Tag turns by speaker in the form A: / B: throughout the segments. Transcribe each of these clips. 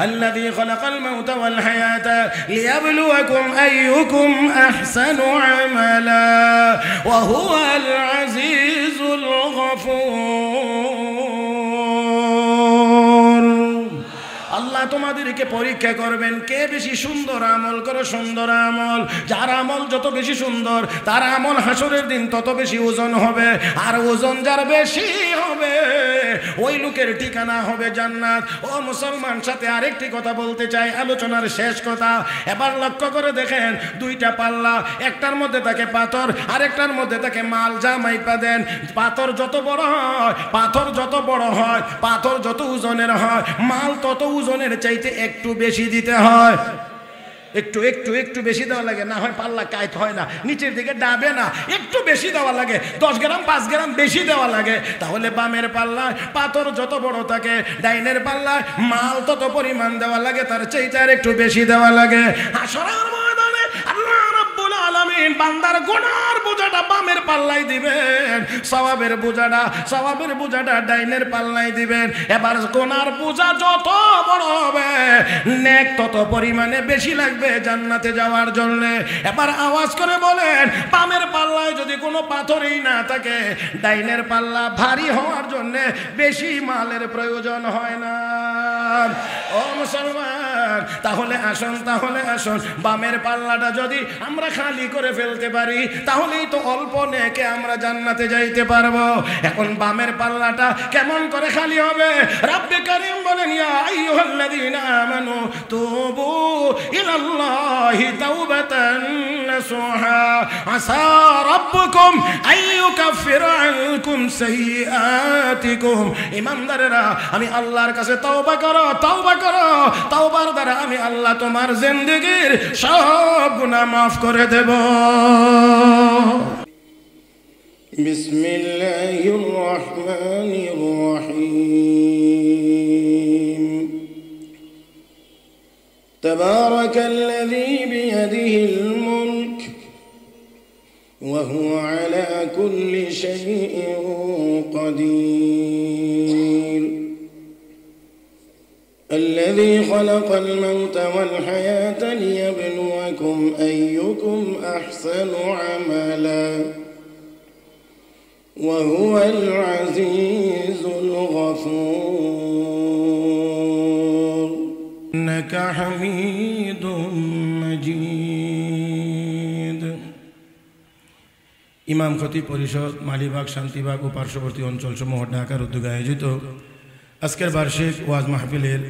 A: الذي خلق الموت والحياة ليبلوكم أيكم أحسن عملا وهو العزيز الغفور আল্লাহ তোমাদেরকে পরীক্ষা করবেন কে বেশি সুন্দর আমল করে সুন্দর আমল যার আমল যত বেশি সুন্দর তার আমল হাসরের দিন তত বেশি ওজন হবে আর ওজন যার বেশি হবে ওই লোকের ঠিকানা হবে জান্নাত ও মুসলমান সাথে আরেকটি কথা বলতে চাই আলোচনার শেষ কথা এবার লক্ষ্য করে দেখেন দুইটা পাল্লা একটার মধ্যে থাকে পাথর আরেকটার মধ্যে থাকে মাল যা মাইপা দেন পাথর যত বড় হয় পাথর যত বড় হয় পাথর যত ওজনের হয় মাল তত ওজনের চাইতে একটু বেশি দিতে হয় একটু একটু একটু বেশি দেওয়া লাগে না হয় পাল্লা কায়ত হয় না নিচের দিকে ডাবে না একটু বেশি দেওয়া লাগে 10 গ্রাম 5 গ্রাম বেশি দেওয়া লাগে তাহলে বামের পাল্লায় পাথর যত বড় থাকে ডাইনের পাল্লায় মাল তত পরিমাণ দেওয়া লাগে তার চাইতে আর একটু বেশি দেওয়া লাগে হাসরের ময়দানে আল্লাহ রাব্বুল আলামিন বান্দার গুনার বোঝাটা বামের পাল্লায় দিবেন সওয়াবের বোঝাটা ডাইনের পাল্লায় দিবেন এবার গুনার বোঝা যত বড় হবে নেক তত পরিমাণে বেশি লাগবে জান্নাতে যাওয়ার জন্য এবার আওয়াজ করে বলেন বামের পাল্লায় যদি কোনো পাথরই না থাকে ডাইনের পাল্লা ভারী হওয়ার জন্য বেশি মালের প্রয়োজন হয় না ও মুসলমান তাহলে আসুন বামের পাল্লাটা যদি আমরা খালি করে ফেলতে পারি তাহলেই তো অল্প নেকে আমরা জান্নাতে যাইতে পারবো এখন বামের পাল্লাটা কেমন করে খালি হবে রব্বে কারীম বলেন ইয়া আইয়ুহাল্লাযীনা আমানু তুবু ইলাল্লাহি তাওবাতান নাসুহা আসা রাব্বুকুম আইয়ুকাফিরা আনকুম সাইয়্যাতিকুম ঈমানদারেরা আমি আল্লাহর কাছে তওবা করো তওবার দ্বারা আমি আল্লাহ তোমার জিন্দেগীর সব গুনাহ মাফ করে দেব বিসমিল্লাহির রহমানির রহিম তাবারাকাল্লাযী বিয়াদিহিল মুলক ওয়া হুয়া আলা কুল্লি শাইইন কাদির الذي خلق الموت والحياة ليبلوكم أيكم أحسن عملا وهو العزيز الغفور إنك حميد مجيد ইমাম খতিব পরিষদ মালিবাগ শান্তিবাগ ও পার্শ্ববর্তী অঞ্চলসমূহ ঢাকার উদ্যোগে আয়োজিত আজকের বার্ষিক ওয়াজ মাহফিলের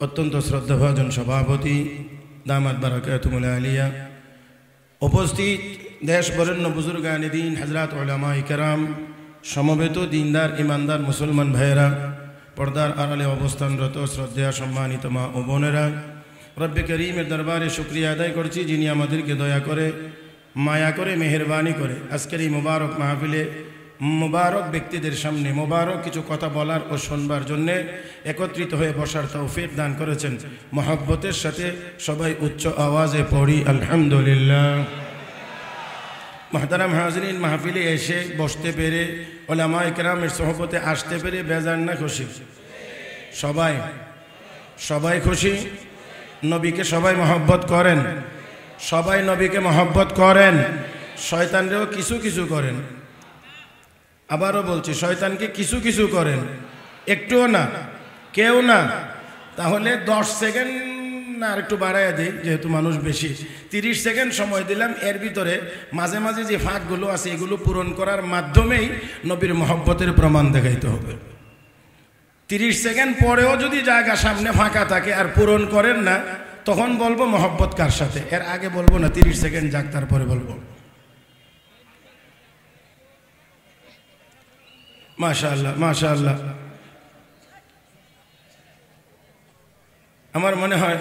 A: অত্যন্ত শ্রদ্ধাভাজন সভাপতি দামাত বারাকাতুহুল আলিয়া উপস্থিত দেশ বরেণ্য বুজুর্গানে দ্বীন হযরত উলামায়ে কেরাম সমবেত দিনদার ইমানদার মুসলমান ভাইয়েরা পর্দার আড়ালে অবস্থানরত শ্রদ্ধেয় সম্মানিত মা ও বোনেরা রব্বে করিমের দরবারে শুকরিয়া আদায় করছি যিনি আমাদেরকে দয়া করে মায়া করে মেহেরবানি করে আজকের এই মুবারক মাহফিলে মুবারক ব্যক্তিদের সামনে মুবারক কিছু কথা বলার ও শুনবার জন্য একত্রিত হয়ে বসার তৌফিক দান করেছেন মহব্বতের সাথে সবাই উচ্চ আওয়াজে পড়ি আলহামদুলিল্লাহ মুহতারাম হাজরিন মাহফিলে এসে বসতে পেরে উলামায়ে কেরামের সোহবতে আসতে পেরে বেজার না খুশি সবাই খুশি নবীকে সবাই মহব্বত করেন সবাই নবীকে মহব্বত করেন শয়তানরেও কিছু করেন আবারও বলছি শয়তানকে কিছু করেন একটুও না কেউ না তাহলে 10 সেকেন্ড না আর একটু বাড়াইয়া দিই যেহেতু মানুষ বেশি 30 সেকেন্ড সময় দিলাম এর ভিতরে মাঝে মাঝে যে ফাঁকগুলো আছে এগুলো পূরণ করার মাধ্যমেই নবীর মহব্বতের প্রমাণ দেখাইতে হবে 30 সেকেন্ড পরেও যদি জায়গা সামনে ফাঁকা থাকে আর পূরণ করেন না তখন বলবো মহব্বত কার সাথে এর আগে বলবো না 30 সেকেন্ড যাক তারপরে বলবো মাশাআল্লাহ মাশাআল্লাহ আমার মনে হয়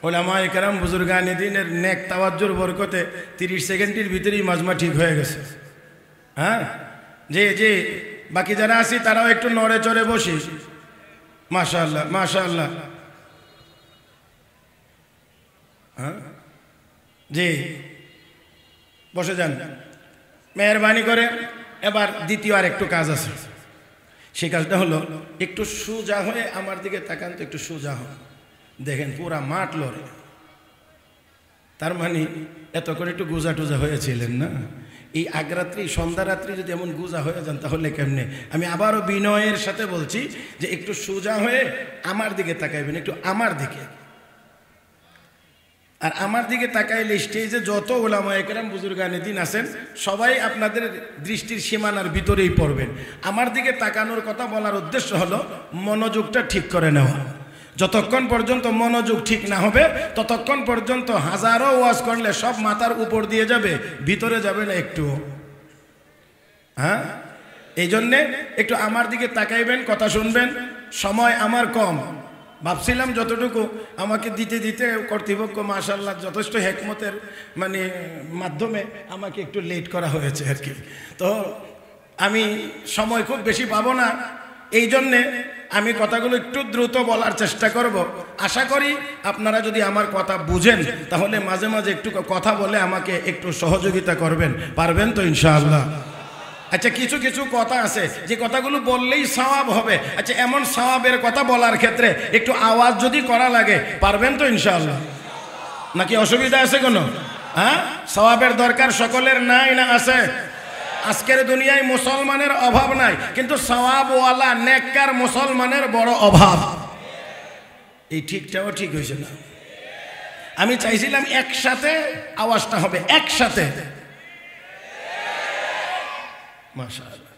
A: উলামায়ে কেরাম বুজুর্গানে দ্বীনের নেক তাওয়াজ্জুর বরকতে 30 সেকেন্ডের ভিতরেই মাজমা ঠিক হয়ে গেছে হ্যাঁ যে বাকি যারা আছি তারাও একটু নড়ে চড়ে বসি মাশাআল্লাহ মাশাআল্লাহ হ্যাঁ জি বসে যান মেহেরবানি করে এবার দ্বিতীয় আর একটু কাজ আছে সেই কাজটা হলো একটু সোজা হয়ে আমার দিকে তাকান তো, একটু সোজা হন, দেখেন পুরা মাঠ লড়ে। তার মানে এত করে একটু গুজা টুজা হয়েছিলেন না? এই আগরাত্রি সন্ধ্যা রাত্রি যদি এমন গুজা হয়ে যান তাহলে কেমনে? আমি আবারও বিনয়ের সাথে বলছি যে একটু সোজা হয়ে আমার দিকে তাকাইবেন, একটু আমার দিকে। আর আমার দিকে তাকাইলে স্টেজে যত ওলামায়ে কেরাম বুজুর্গানে দিন আছেন সবাই আপনাদের দৃষ্টির সীমানার ভিতরেই পড়বেন। আমার দিকে তাকানোর কথা বলার উদ্দেশ্য হলো মনোযোগটা ঠিক করে নেওয়া। যতক্ষণ পর্যন্ত মনোযোগ ঠিক না হবে ততক্ষণ পর্যন্ত হাজারো ওয়াজ করলে সব মাথার উপর দিয়ে যাবে, ভিতরে যাবে না একটু। হ্যাঁ, এই জন্যে একটু আমার দিকে তাকাইবেন, কথা শুনবেন। সময় আমার কম, ভাবছিলাম যতটুকু আমাকে দিতে দিতে কর্তৃপক্ষ মাশাআল্লাহ যথেষ্ট হেকমতের মানে মাধ্যমে আমাকে একটু লেট করা হয়েছে আর কি। তো আমি সময় খুব বেশি পাবো না, এই জন্যে আমি কথাগুলো একটু দ্রুত বলার চেষ্টা করব। আশা করি আপনারা যদি আমার কথা বুঝেন তাহলে মাঝে মাঝে একটু কথা বলে আমাকে একটু সহযোগিতা করবেন, পারবেন তো ইনশাআল্লাহ? আচ্ছা, কিছু কিছু কথা আছে যে কথাগুলো বললেই সওয়াব হবে। আচ্ছা, এমন সওয়াবের কথা বলার ক্ষেত্রে একটু আওয়াজ যদি করা লাগে, পারবেন তো ইনশাআল্লাহ? নাকি অসুবিধা আছে কোনো? হ্যাঁ, সওয়াবের দরকার সকলের নাই না আছে? আজকের দুনিয়ায় মুসলমানের অভাব নাই, কিন্তু সওয়াবওয়ালা নেককার মুসলমানের বড় অভাব। এই ঠিকটাও ঠিক হয়েছে না? আমি চাইছিলাম একসাথে আওয়াজটা হবে, একসাথে। মাশাআল্লাহ,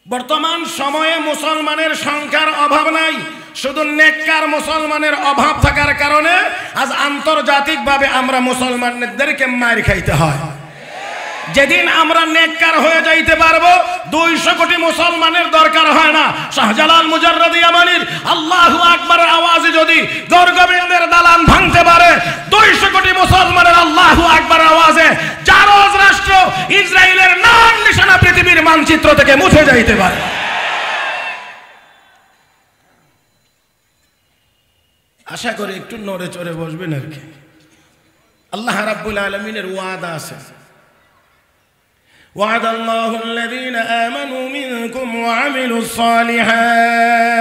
A: বর্তমান সময়ে মুসলমানের সংখ্যার অভাব নাই, শুধু নেককার মুসলমানের অভাব থাকার কারণে আজ আন্তর্জাতিকভাবে আমরা মুসলমানদেরকে মার খাইতে হয়। যেদিন আমরা নেককার হয়ে যাইতে পারবো 200 কোটি মুসলমানের দরকার হয় না। শাহজালাল মুজাররদি ইয়ামানির আল্লাহু আকবার আওয়াজে যদি গর্গবিন্দের দালান ভাঙতে পারে, 200 কোটি মুসলমানের আল্লাহু আকবার আওয়াজে জারজ রাষ্ট্র ইসরায়েলের নাম নিশানা পৃথিবীর মানচিত্র থেকে মুছে যাইতে পারে। আশা করি একটু নড়ে চড়ে বসবেন আর কি। আল্লাহ রাব্বুল আলামিনের ওয়াদা আছে, وعد الله الذين آمنوا منكم وعملوا الصالحات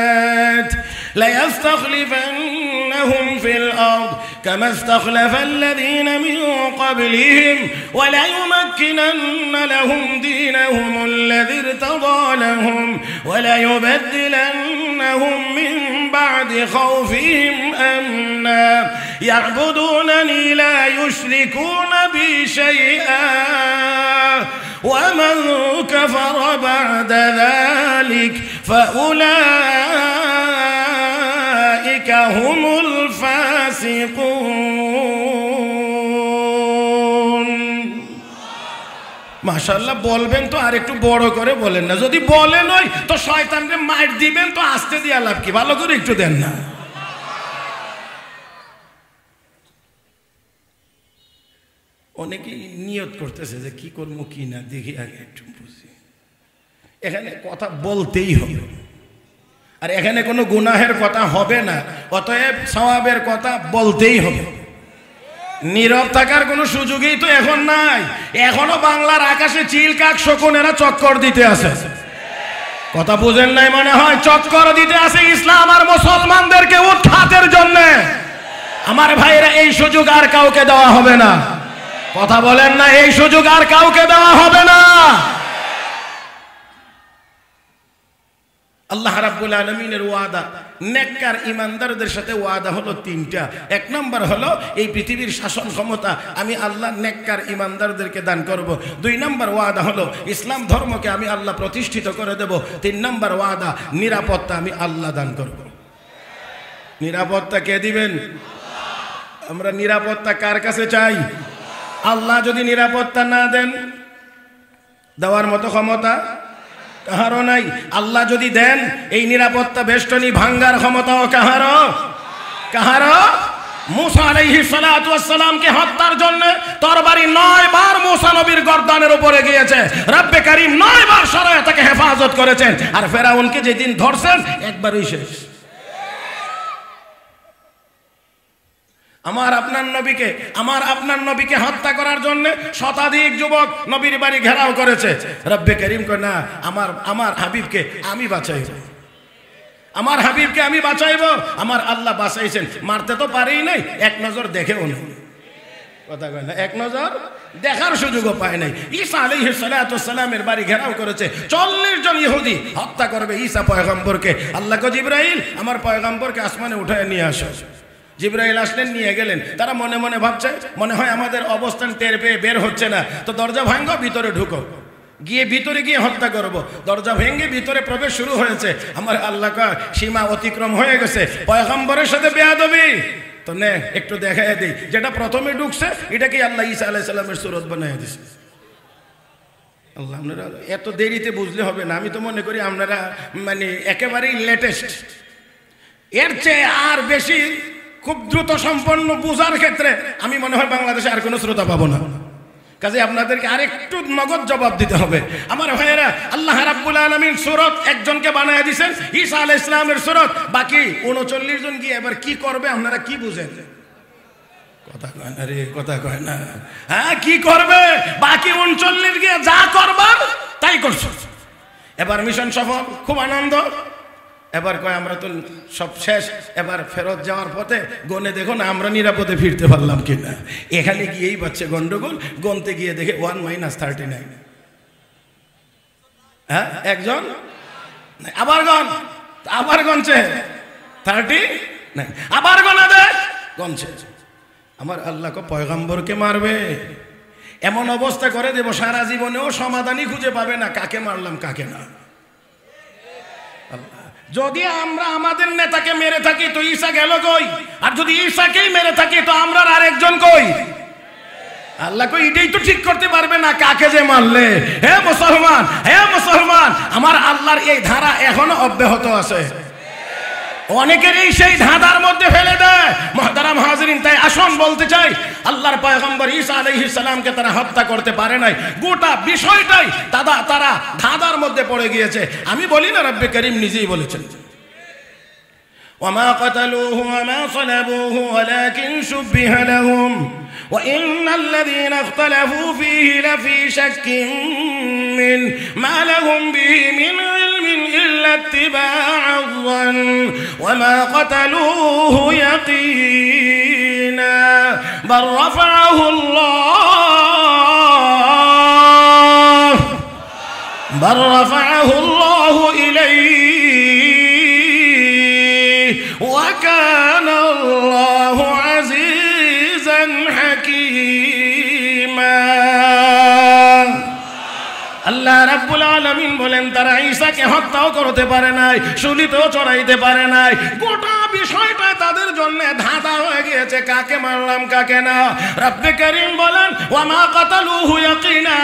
A: ليستخلفنهم في الأرض كما استخلف الذين من قبلهم وليمكنن لهم دينهم الذي ارتضى لهم وليبدلنهم من بعد خوفهم أمنا يعبدونني لا يشركون بي شيئا ومن كفر بعد ذلك فأولئك هم الفاسقون। মাশাআল্লাহ, বলবেন তো আর একটু বড় করে বলেন না। যদি বলেন ওই তো শয়তানকে মার দিবেন তো আস্তে দিয়া লাভ কি? ভালো করে একটু দেন না। অনেকেই নিয়ত করতেছে যে কি করবো কি না, দেখি আগে একটু বুঝি। এখানে কথা বলতেই হবে, আর এখানে কোনো গুনাহের কথা হবে না, অতএব সওয়াবের কথা বলতেই হবে। নীরব থাকার কোনো সুযোগই তো এখন নাই। এখনো বাংলার আকাশে চিল কাক শকুনেরা চক্কর দিতে আছে। কথা বুঝেন নাই মনে হয়? চক্কর দিতে আছে ইসলাম আর মুসলমানদেরকে উৎখাতের জন্য। আমার ভাইরা, এই সুযোগ আর কাউকে দেওয়া হবে না। কথা বলেন না, এই সুযোগ আর কাউকে দেওয়া হবে না। আল্লাহ রাব্বুল আলামিনের ওয়াদা নেককার ইমানদারদের সাথে ওয়াদা হলো তিনটা। এক নম্বর হলো এই পৃথিবীর শাসন ক্ষমতা আমি আল্লাহ নেককার ইমানদারদেরকে দান করব। 2 নম্বর ওয়াদা হলো ইসলাম ধর্মকে আমি আল্লাহ প্রতিষ্ঠিত করে দেব। 3 নম্বর ওয়াদা নিরাপত্তা আমি আল্লাহ দান করব। নিরাপত্তা কে দিবেন? আমরা নিরাপত্তা কার কাছে চাই? আল্লাহ যদি নিরাপত্তা না দেন, দেওয়ার মতো ক্ষমতা কাহারও নাই। আল্লাহ যদি দেন, এই নিরাপত্তা বেষ্টনী ভাঙ্গার ক্ষমতাও কাহারও। মুসা আলাইহিস সালাতু ওয়াস সালামকে হত্যার জন্য তরবারি 9 বার মুসা নবীর গর্দানের উপরে গিয়েছে। রব্বে কারীম 9 বার সরায় তাকে হেফাজত করেছেন। আর ফেরাউনকে যেদিন ধরছেন একবারই শেষ। আমার আপনার নবীকে হত্যা করার জন্য শতাধিক যুবক নবীর বাড়ি ঘেরাও করেছে। রব্বে করিম কয় না, আমার হাবিবকে আমি বাঁচাইব, আমার হাবিবকে আমি বাঁচাইব। আমার আল্লাহ বাঁচাইছেন, মারতে তো পারেই নাই, এক নজর দেখেও না। কথা কয় না, এক নজর দেখার সুযোগও পায় নাই। ঈসা আলাইহিস সালাতু সালামের বাড়ি ঘেরাও করেছে, 40 জন ইহুদি হত্যা করবে ঈসা পয়গম্বরকে। আল্লাহ কয় জিবরাইল, আমার পয়গম্বরকে আসমানে উঠায় নিয়ে আসো। জিবরাইল আসলেন, নিয়ে গেলেন। তারা মনে মনে ভাবছে, মনে হয় আমাদের অবস্থান টের পেয়ে বের হচ্ছে না, তো দরজা ভাঙো, ভিতরে ঢুকো, ভিতরে গিয়ে হত্যা করব। দরজা ভেঙে ভিতরে প্রবেশ শুরু হয়েছে। আমার আল্লাহ কয় সীমা অতিক্রম হয়ে গেছে, পয়গম্বরের সাথে বেয়াদবি। তো নে একটু দেখাই দিই, যেটা প্রথমে ঢুকছে এটা কি আল্লাহ ঈসা আলাইহিস সালামের সুরত বানায় দিয়েছে। আল্লাহ, আপনারা এত দেরিতে বুঝলে হবে না। আমি তো মনে করি আপনারা মানে একেবারেই লেটেস্ট, এর চেয়ে আর বেশি খুব দ্রুত সম্পন্ন বুঝার ক্ষেত্রে আমি মনে হয় বাংলাদেশে আর কোনো শ্রোতা পাবো না। কাজে আপনাদেরকে আরেকটু নগদ জবাব দিতে হবে। আমার ভাইয়েরা, আল্লাহ রাব্বুল আলামিন সূরত একজনকে বানায় দিয়েছেন, ঈসা আলাইহিস সালামের সূরত। বাকি 39 জন গিয়ে এবার কি করবে আপনারা কি বুঝেন? কথা কয় না রে, কথা কয় না। হ্যাঁ, কি করবে? বাকি 39 গিয়ে যা করবার তাই করছে। এবার মিশন সফল, খুব আনন্দ। এবার কয় আমরা তো সব শেষ, এবার ফেরত যাওয়ার পথে গনে দেখো না আমরা নিরাপদে ফিরতে পারলাম কিনা। এখানে গিয়েই পাচ্ছে গন্ডগোল, গনতে গিয়ে দেখে 1 - 39। হ্যাঁ, একজন আবার গনছে 39, আবার গনে দেখ গনছে। আমার আল্লাহ পয়গম্বরকে মারবে, এমন অবস্থা করে দেব সারা জীবনেও সমাধানই খুঁজে পাবে না কাকে মারলাম কাকে না। যদি আমরা আমাদের নেতাকে মেরে থাকি তো ঈসা গেল কই? আর যদি ঈসাকেই মেরে থাকি তো আমরা আরেকজন কই? আল্লাহ কই এটাই তো ঠিক করতে পারবে না কাকে যে মারলে। হে মুসলমান, আমার আল্লাহর এই ধারা এখনো অব্যাহত আছে। অনেকেরই সেই ধাঁধার মধ্যে ফেলে দেয়। মুহতারাম হাজিরিন, তাই আসুন বলতে চাই, আল্লাহর পয়গম্বর ঈসা আলাইহিস সালামকে তারা হত্যা করতে পারে নাই। গোটা বিষয়টাই তারা ধাঁধার মধ্যে পড়ে গিয়েছে। আমি বলি না, রব্বে করিম নিজেই বলেছেন, ওয়ামা কাতালুহু ওয়ামা সালাবুহু ওয়ালাকিন শুববিহা লাহুম ওয়া ইন্নাল্লাযীনা ইখতালাফু ফীহি লাফী শাক্কিন মিন মা লাহুম বিহি মিন ইলমিন ইল্লা ইত্তিবাআ الظن وما قتلوه يقينا بل رفعه الله إليه وكان الله عزيزا حكيما। আল্লাহ রাব্বুল আলামিন বলেন তারা ঈসাকে হত্যাও করতে পারে নাই, শুলিতেও চড়াইতে পারে নাই। গোটা বিষয়টা তাদের জন্য ধাঁধা হয়ে গিয়েছে, কাকে মারলাম কাকে না। রব্বে করিম বলেন ওয়ামা কাতালুহু ইয়াকিনা,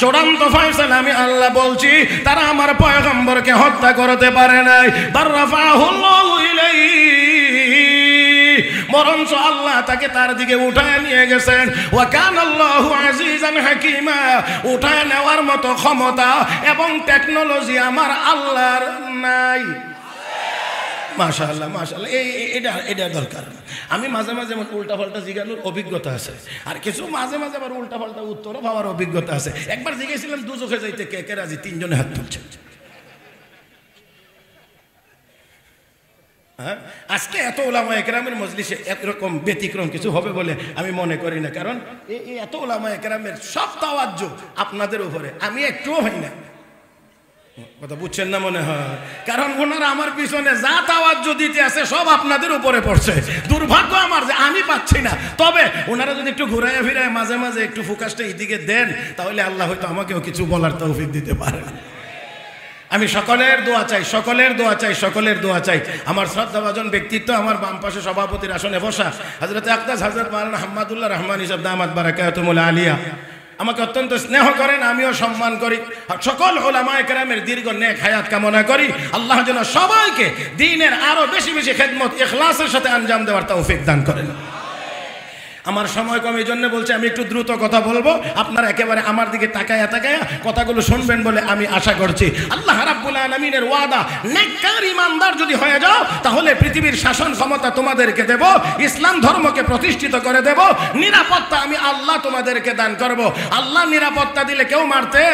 A: চূড়ান্ত ফয়সালা আমি আল্লাহ বলছি, তারা আমার পয়গম্বরকে হত্যা করতে পারে নাই। বার রাফাহুল্লাহু ইলাইহি, বরঞ্চ আল্লাহ তাকে তার দিকে উঠায় নিয়ে গেছেন। ওয়া কানাল্লাহু আজিজান হাকিমা, উঠায় নেওয়ার মতো ক্ষমতা এবং টেকনোলজি আমার আল্লাহর নাই। মাশাআল্লাহ, মাশাআল্লাহ, এটা দরকার। আমি মাঝে মাঝে উল্টা পাল্টা জিজ্ঞানোর অভিজ্ঞতা আছে, আর কিছু মাঝে মাঝে আবার উল্টা পাল্টা উত্তরও পাওয়ার অভিজ্ঞতা আছে। একবার জিজ্ঞেছিলাম দুজখে যাইতে কে কে রাজি, 3 জনে হাত তুলছে। হ্যাঁ, আজকে এত উলামায়ে কেরামের মজলিসে এরকম ব্যতিক্রম কিছু হবে বলে আমি মনে করি না। কারণ এই এত উলামায়ে কেরামের সব তাওয়াজ্জু আপনাদের উপরে, আমি একটুও ভাই না। কথা বুঝছেন না মনে হয়? কারণ ওনারা আমার পিছনে যা তাওয়াজ্জু দিতে আছে সব আপনাদের উপরে পড়ছে। দুর্ভাগ্য আমার যে আমি পাচ্ছি না। তবে ওনারা যদি একটু ঘুরাইয়া ফিরায় মাঝে মাঝে একটু ফোকাসটা এদিকে দেন, তাহলে আল্লাহ হয়তো আমাকেও কিছু বলার তৌফিক দিতে পারেন। আমি সকলের দোয়া চাই। আমার শ্রদ্ধাভাজন ব্যক্তিত্ব, আমার বাম পাশে সভাপতির আসনে বসা হযরত আকদাস হযরত মাওলানা হাম্মাদুল্লাহ রহমান ইসাব দামাত বারাকাতুহুল আলিয়া আমাকে অত্যন্ত স্নেহ করেন, আমিও সম্মান করি। সকল উলামায়ে কেরামের দীর্ঘ নেক হায়াত কামনা করি। আল্লাহ যেন সবাইকে দ্বীনের আরো বেশি বেশি খেদমত ইখলাসের সাথে আঞ্জাম দেওয়ার তৌফিক দান করেন। আমার সময় কম, এই জন্য বলছি আমি একটু দ্রুত কথা বলবো, আপনারা একেবারে আমার দিকে তাকায়া তাকায়া কথাগুলো শুনবেন বলে আমি আশা করছি। আল্লাহ রাব্বুল আলামিনের ওয়াদা, নেককার ইমানদার যদি হয়ে যাও তাহলে পৃথিবীর শাসন ক্ষমতা তোমাদেরকে দেব, ইসলাম ধর্মকে প্রতিষ্ঠিত করে দেব, নিরাপত্তা আমি আল্লাহ তোমাদেরকে দান করব। আল্লাহ নিরাপত্তা দিলে কেউ মারতে।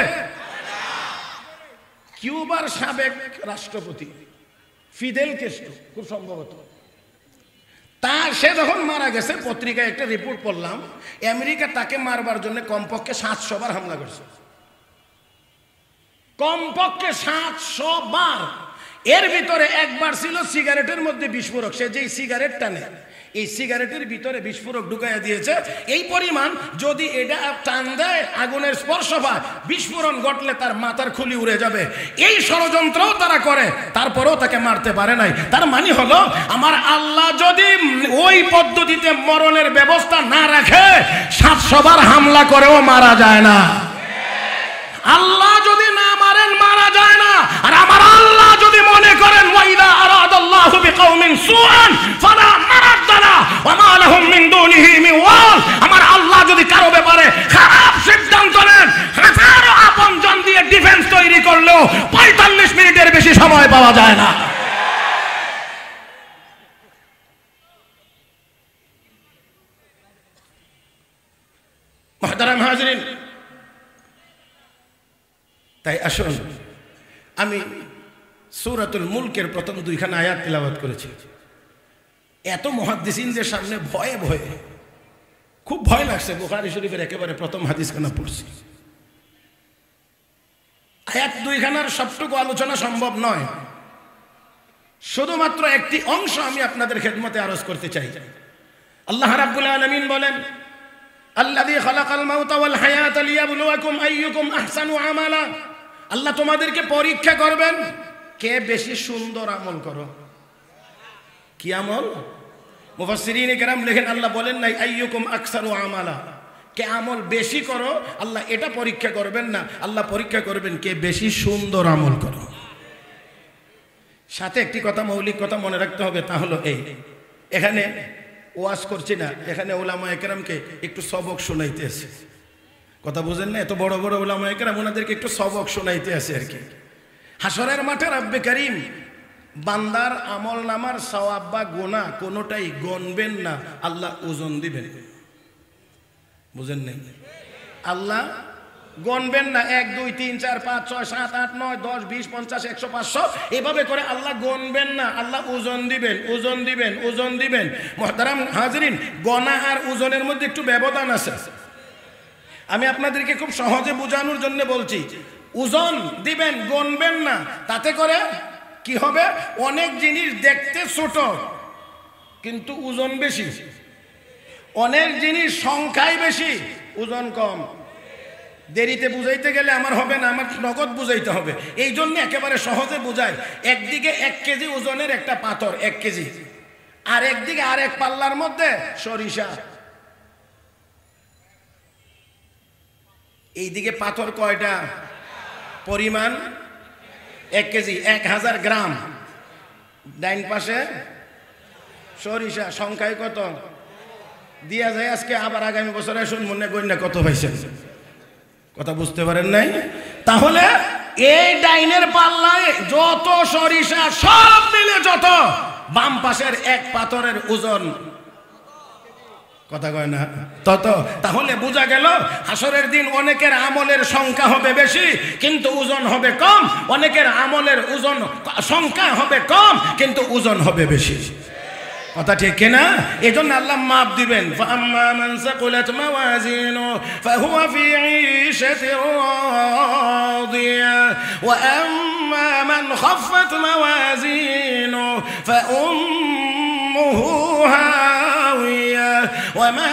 A: কিউবার সাবেক রাষ্ট্রপতি ফিদেল ক্যাস্ট্রো খুব সম্ভবত, সে যখন মারা গেছে, পত্রিকায় একটা রিপোর্ট পড়লাম, আমেরিকা তাকে মারবার জন্য কমপক্ষে 700 বার হামলা করছে, কমপক্ষে 700 বার। এর ভিতরে একবার ছিল সিগারেটের মধ্যে বিস্ফোরক, সে যেই সিগারেট টানে এই সিগারেটের ভিতরে বিস্ফোরক ঢুকাইয়া দিয়েছে, এই পরিমাণ যদি এটা টান দেয় আগুনের স্পর্শ পায়, বিস্ফোরণ ঘটলে তার মাথার খুলি উড়ে যাবে। এই ষড়যন্ত্রও তারা করে, তারপরেও তাকে মারতে পারে নাই। তার মানে হলো আমার আল্লাহ যদি ওই পদ্ধতিতে মরণের ব্যবস্থা না রাখে, 700 বার হামলা করেও মারা যায় না। আল্লাহ যদি না মারেন মারা যায় না। আর আমার আল্লাহ যদি মনে করেন ওয়াইদা আরাদাল্লাহু বিকাউমিন সুআন ফালা মারাদ্দা লা ওয়া মা লাহুম মিন দুনিহি মিন ওয়াল, আমার আল্লাহ যদি কারো ব্যাপারে খারাপ সিদ্ধান্ত নেন, হাজারো আপনজন দিয়ে ডিফেন্স তৈরি করলেও 45 মিনিটের বেশি সময় পাওয়া যায় না। মুহতারাম হাজিরিন, তাই আসুন, আমি সূরাতুল মুলকের প্রথম 2খানা আয়াত তিলাওয়াত করেছি। এত মুহাদ্দিসিনদের সামনে ভয়ে ভয়ে খুব ভয় লাগছে, বুখারী শরীফের একেবারে প্রথম হাদিসখানা পড়ছি। আয়াত 2খানার সবটুকু আলোচনা সম্ভব নয়, শুধুমাত্র একটি অংশ আমি আপনাদের খেদমতে আরজ করতে চাই। আল্লাহ রাব্বুল আলামিন বলেন, আল্লাযী খালাকাল মাউতা ওয়াল হায়াতা লিয়াবলুয়াকুম আইয়ুকুম আহসানু আমালা। আল্লাহ তোমাদেরকে পরীক্ষা করবেন কে বেশি সুন্দর আমল করো। কি আমল? মুফাসসিরিনে কেরাম লেখেন, আল্লাহ বলেন নাই আইয়ুকুম আকসারু আমালা, কে আমল বেশি করো, আল্লাহ এটা পরীক্ষা করবেন না। আল্লাহ পরীক্ষা করবেন কে বেশি সুন্দর আমল করো। সাথে একটি কথা, মৌলিক কথা মনে রাখতে হবে, তা হলো এই, এখানে ওয়াজ করছি না, এখানে উলামায়ে কেরামকে একটু সবক শোনাইতে আছে। কথা বুঝেন না? এত বড় বড় উলামায়ে কেরাম, ওনাদেরকে একটু সবক শোনাইতে আছে আর কি। হাসরের মাঠে রব্বে কারীম বান্দার আমল নামার সওয়াব বা গুনাহ কোনোটাই গণবেন না, আল্লাহ ওজন দিবেন। বুঝেন নাই? আল্লাহ গণবেন না 1 2 3 4 5 6 7 8 9 10 20 50 100 500 এভাবে করে আল্লাহ গণবেন না, আল্লাহ ওজন দিবেন, ওজন দিবেন, ওজন দিবেন। মুহতারাম হাজিরিন, গণা আর ওজনের মধ্যে একটু ব্যবধান আছে। আমি আপনাদেরকে খুব সহজে বোঝানোর জন্য বলছি, ওজন দিবেন, গণবেন না, তাতে করে কি হবে? অনেক জিনিস দেখতে ছোট কিন্তু ওজন বেশি, অনেক জিনিস সংখ্যায় বেশি ওজন কম। দেরিতে বুঝাইতে গেলে আমার হবে না, আমার নগদ বুঝাইতে হবে। এই জন্য একেবারে সহজে বুঝায়, একদিকে 1 কেজি ওজনের একটা পাথর 1 কেজি, আর একদিকে আরেক পাল্লার মধ্যে সরিষা। এইদিকে পাথর কয়টা? পরিমাণ 1 কেজি 1000 গ্রাম, ডাইন পাশে সরিষা, সংখ্যায় কত দিয়া যায় আজকে, আবার আগামী বছরে শুন মনে করি না কত পাইছেন। কথা বুঝতে পারেন নাই? তাহলে এই ডাইনের পাল্লায় যত সরিষা সব মিলে যত, বাম পাশের এক পাথরের ওজন কথা কয় না তত। তাহলে বোঝা গেল হাসরের দিন অনেকের আমলের সংখ্যা হবে বেশি কিন্তু ওজন হবে কম, অনেকের আমলের ওজন সংখ্যা হবে কম কিন্তু ওজন হবে বেশি। কথা ঠিক কিনা? এই জন্য আল্লাহ মাপ দিবেন, ফাআম্মা মান সাকুলাত মাওয়াজিনু ফাহুয়া ফি ঈশাতিন রাদিয়া ওয়া আম্মা মান খাফফাত মাওয়াজিনু ফাউম্মুহু হাওিয়া ওয়া মা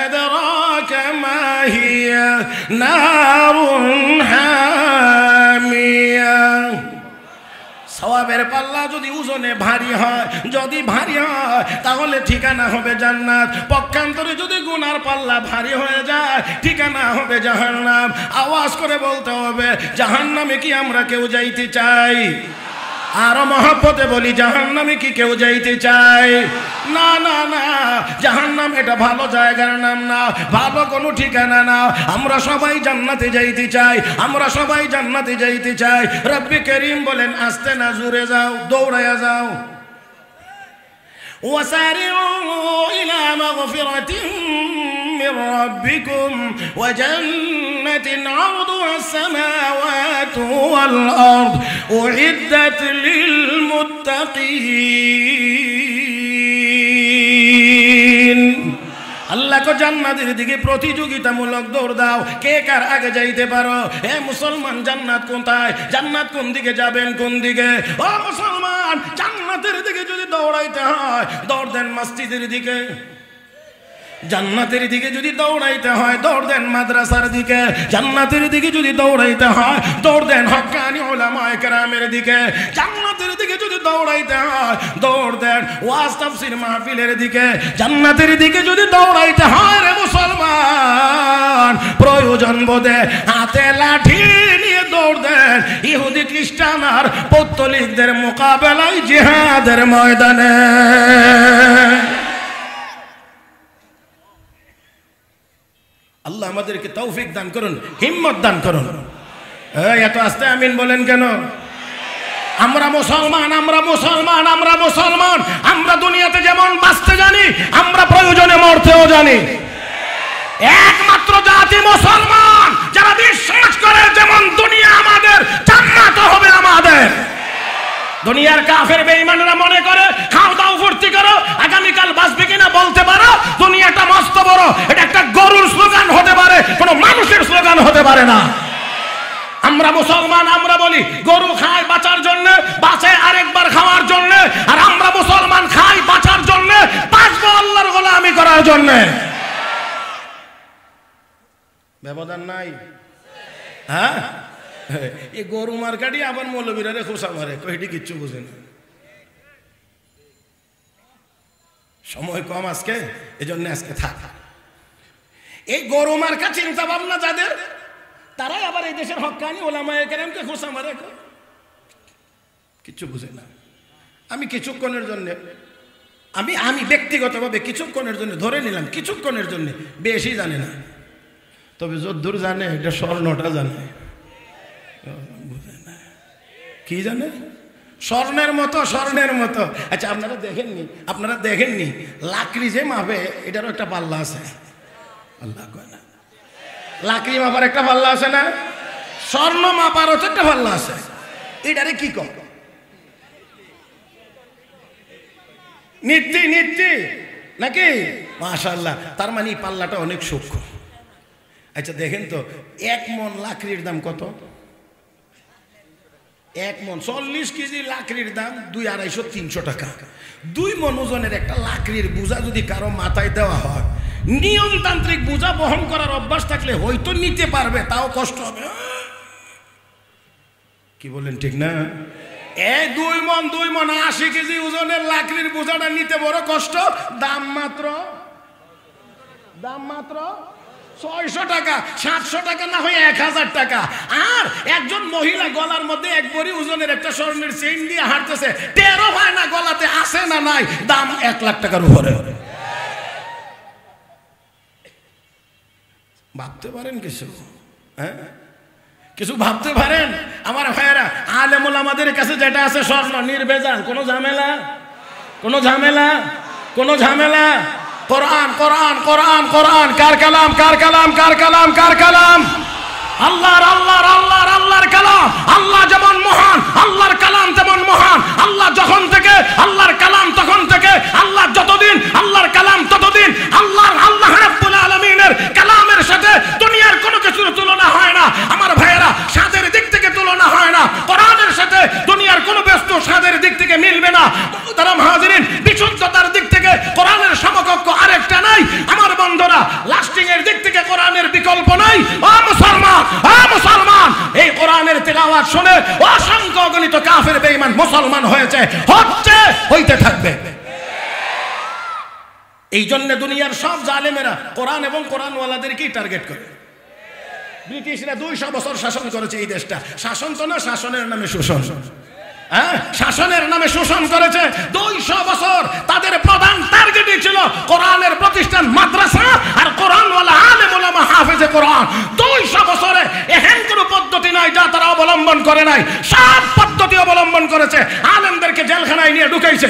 A: আদরাকা মা হিয়া নারুন হামিয়া। সওয়াবের পাল্লা যদি ওজনে ভারী হয়, যদি ভারী হয় তাহলে ঠিকানা হবে জান্নাত। পক্ষান্তরে যদি গুনার পাল্লা ভারী হয়ে যায় ঠিকানা হবে জাহান্নাম। আওয়াজ করে বলতে হবে, জাহান্নামে কি আমরা কেউ যাইতে চাই? আর মহব্বতে বলি জাহান্নামে কি কেউ যাইতে চায়? না না না, জাহান্নাম এটা ভালো জায়গার নাম না, ভালো কোনো ঠিকানা না। আমরা সবাই জান্নাতে যাইতে চাই, আমরা সবাই জান্নাতে যাইতে চাই। রব্বে করিম বলেন আস্তে না জোরে যাও, দৌড়াইয়া যাও। وسارعوا إلى مغفرة من ربكم وجنة عرضها السماوات والأرض أعدت للمتقين। আল্লাহ কো জান্নাতের দিকে প্রতিযোগিতামূলক দৌড় দাও, কে কার আগে যাইতে পারো। হে মুসলমান, জান্নাত কোথায়? জান্নাত কোন দিকে যাবেন? কোন দিকে? ও মুসলমান, জান্নাতের দিকে যদি দৌড়াইতে হয় দৌড় দেন মসজিদের দিকে। জান্নাতের দিকে যদি দৌড়াইতে হয় দৌড় দেন মাদ্রাসার দিকে। জান্নাতের দিকে যদি দৌড়াইতে হয় দৌড় দেন হক্কানি উলামায়ে কেরামের দিকে। জান্নাতের দিকে যদি দৌড়াইতে হয় দৌড় দেন ওয়াজ তাফসীর মাহফিলের দিকে। জান্নাতের দিকে যদি দৌড়াইতে হয় রে মুসলমান, প্রয়োজন বোধে হাতে লাঠি নিয়ে দৌড় দেন ইহুদি খ্রিস্টান আর পৌত্তলিকদের মোকাবেলায় জিহাদের ময়দানে। আল্লাহ আমাদেরকে তৌফিক দান করুন, হিম্মত দান করুন। এত আস্তে আমিন বলেন কেন? আমরা মুসলমান, আমরা মুসলমান, আমরা মুসলমান। আমরা দুনিয়াতে যেমন বাঁচতে জানি, আমরা প্রয়োজনে মরতেও জানি। একমাত্র জাতি মুসলমান যারা বিশ্বাস করে যেমন দুনিয়া আমাদের, জান্নাত হবে আমাদের। দুনিয়ার কাফের বেঈমানরা মনে করে খাও দাও ফুর্তি করো, আগামীকাল বাঁচবে কিনা বলতে পারো। দুনিয়াটা মস্ত বড়, এটা একটা গরুর স্লোগান হতে পারে, কোনো মানুষের স্লোগান হতে পারে না। আমরা মুসলমান, আমরা বলি গরু খায় বাঁচার জন্য, বাঁচে আরেকবার খাওয়ার জন্য। আর আমরা মুসলমান খাই বাঁচার জন্য, বাঁচবো আল্লাহর গোলামি করার জন্য। ব্যবধান নাই? হ্যাঁ, এই গরু মার্কাটি আবার মৌলবীরা রে খোসা মারে, কইটি কিচ্ছু বুঝে না। সময় কম আজকে, এই জন্য আজকে থাক। এই গরু মার্কা চিন্তা ভাবনা যাদের, তারাই আবার এই দেশের হক্কানি উলামায়ে কেরামকে খোসা মারে, কিচ্ছু বুঝে না। আমি কিছুক্ষণের জন্য, আমি ব্যক্তিগতভাবে কিছুক্ষণের জন্য ধরে নিলাম, কিছুক্ষণের জন্য, বেশি জানে না, তবে যদ্দূর জানে এটা স্বর্ণটা জানে। কি জানে? স্বর্ণের মতো, স্বর্ণের মতো। আচ্ছা, আপনারা দেখেননি লাকড়ি যে মাপে এটারও একটা পাল্লা আছে। আল্লাহ কয় না, লাকড়ি মাপার একটা পাল্লা আছে না? স্বর্ণ মাপার হচ্ছে একটা পাল্লা আছে। এটারে কি কর? নিত্যি নিত্যি নাকি? মাশাআল্লাহ, তার মানে এই পাল্লাটা অনেক সূক্ষ্ম। আচ্ছা দেখেন তো, 1 মন লাকড়ির দাম কত? 1 মন 40 কেজি লাকড়ির দাম 200-250-300 টাকা। 2 মন ওজনের একটা লাকড়ির বোঝা যদি কারো মাথায় দেওয়া হয়, নিয়মতান্ত্রিক বোঝা বহন করার অভ্যাস থাকলে হয়তো নিতে পারবে, তাও কষ্ট হবে। কি বলেন, ঠিক না? 2 মন 80 কেজি ওজনের লাকড়ির বোঝাটা নিতে বড় কষ্ট। দাম মাত্র 600 টাকা, 700 টাকা না হয় 1000 টাকা। আর একজন মহিলা গলার মধ্যে 1 ভরি ওজনের একটা স্বর্ণের চেইন দিয়ে হাঁটতেছে, টেরও হয় না গলাতে আছে না নাই, দাম 1 লাখ টাকার উপরে। ভাবতে পারেন কিছু? হ্যাঁ, কিছু ভাবতে পারেন আমার ভাইয়েরা? আলেমুল আমাদের কাছে যেটা আছে স্বর্ণ নির্ভেজাল, কোনো ঝামেলা, কোনো ঝামেলা, কোনো ঝামেলা। কোরআন কোরআন কোরআন কোরআন, কার কালাম, কার কালাম, কার কালাম, কার কালাম? আল্লাহর আল্লাহর আল্লাহর আল্লাহর কালাম। আল্লাহ যেমন মহান, আল্লাহর কালাম তেমন মহান। আল্লাহ যখন থেকে, আল্লাহর কালাম তখন থেকে। আল্লাহ যতদিন, আল্লাহর কালাম ততদিন। আল্লাহ রাব্বুল আলামিনের কালামের সাথে দুনিয়ার কোনো কিছুর তুলনা হয় না আমার ভাইয়েরা। স্বাদের দিক থেকে তুলনা হয় না, কোরআনের সাথে দুনিয়ার কোনো বস্তু স্বাদের দিক থেকে মিলবে না। মুহতারাম হাজিরিন, বিশুদ্ধতার দিক থেকে কোরআনের সমকক্ষ আরেকটা নাই আমার বন্ধুরা। লাস্টিং এর দিক থেকে কোরআনের বিকল্প নাই। ও মুসলমান, ও মুসলমান, এই কোরআনের তেলাওয়াত শুনে অসংখ্য অগণিত কাফের বেঈমান মুসলমান হয়েছে, হচ্ছে, হইতে থাকবে। এই জন্য দুনিয়ার সব জালেমেরা কোরআন এবং কোরআনওয়ালাদেরকেই টার্গেট করে। ব্রিটিশরা 200 বছর শাসন করেছে এই দেশটা। শাসন তো না, শাসনের নামে শোষণ। শাসনের নামে শোষণ করেছে 200 বছর। তাদের প্রধান টার্গেটই ছিল কোরআনের প্রতিষ্ঠান, মাদ্রাসা আর কোরআনওয়ালা আলেম ওলামা হাফেজে কোরআন। 200 বছরে এহেন কোনো পদ্ধতি নাই যা তারা অবলম্বন করে নাই, সব পদ্ধতি অবলম্বন করেছে। আলেমদেরকে জেলখানায় নিয়ে ঢুকাইছে,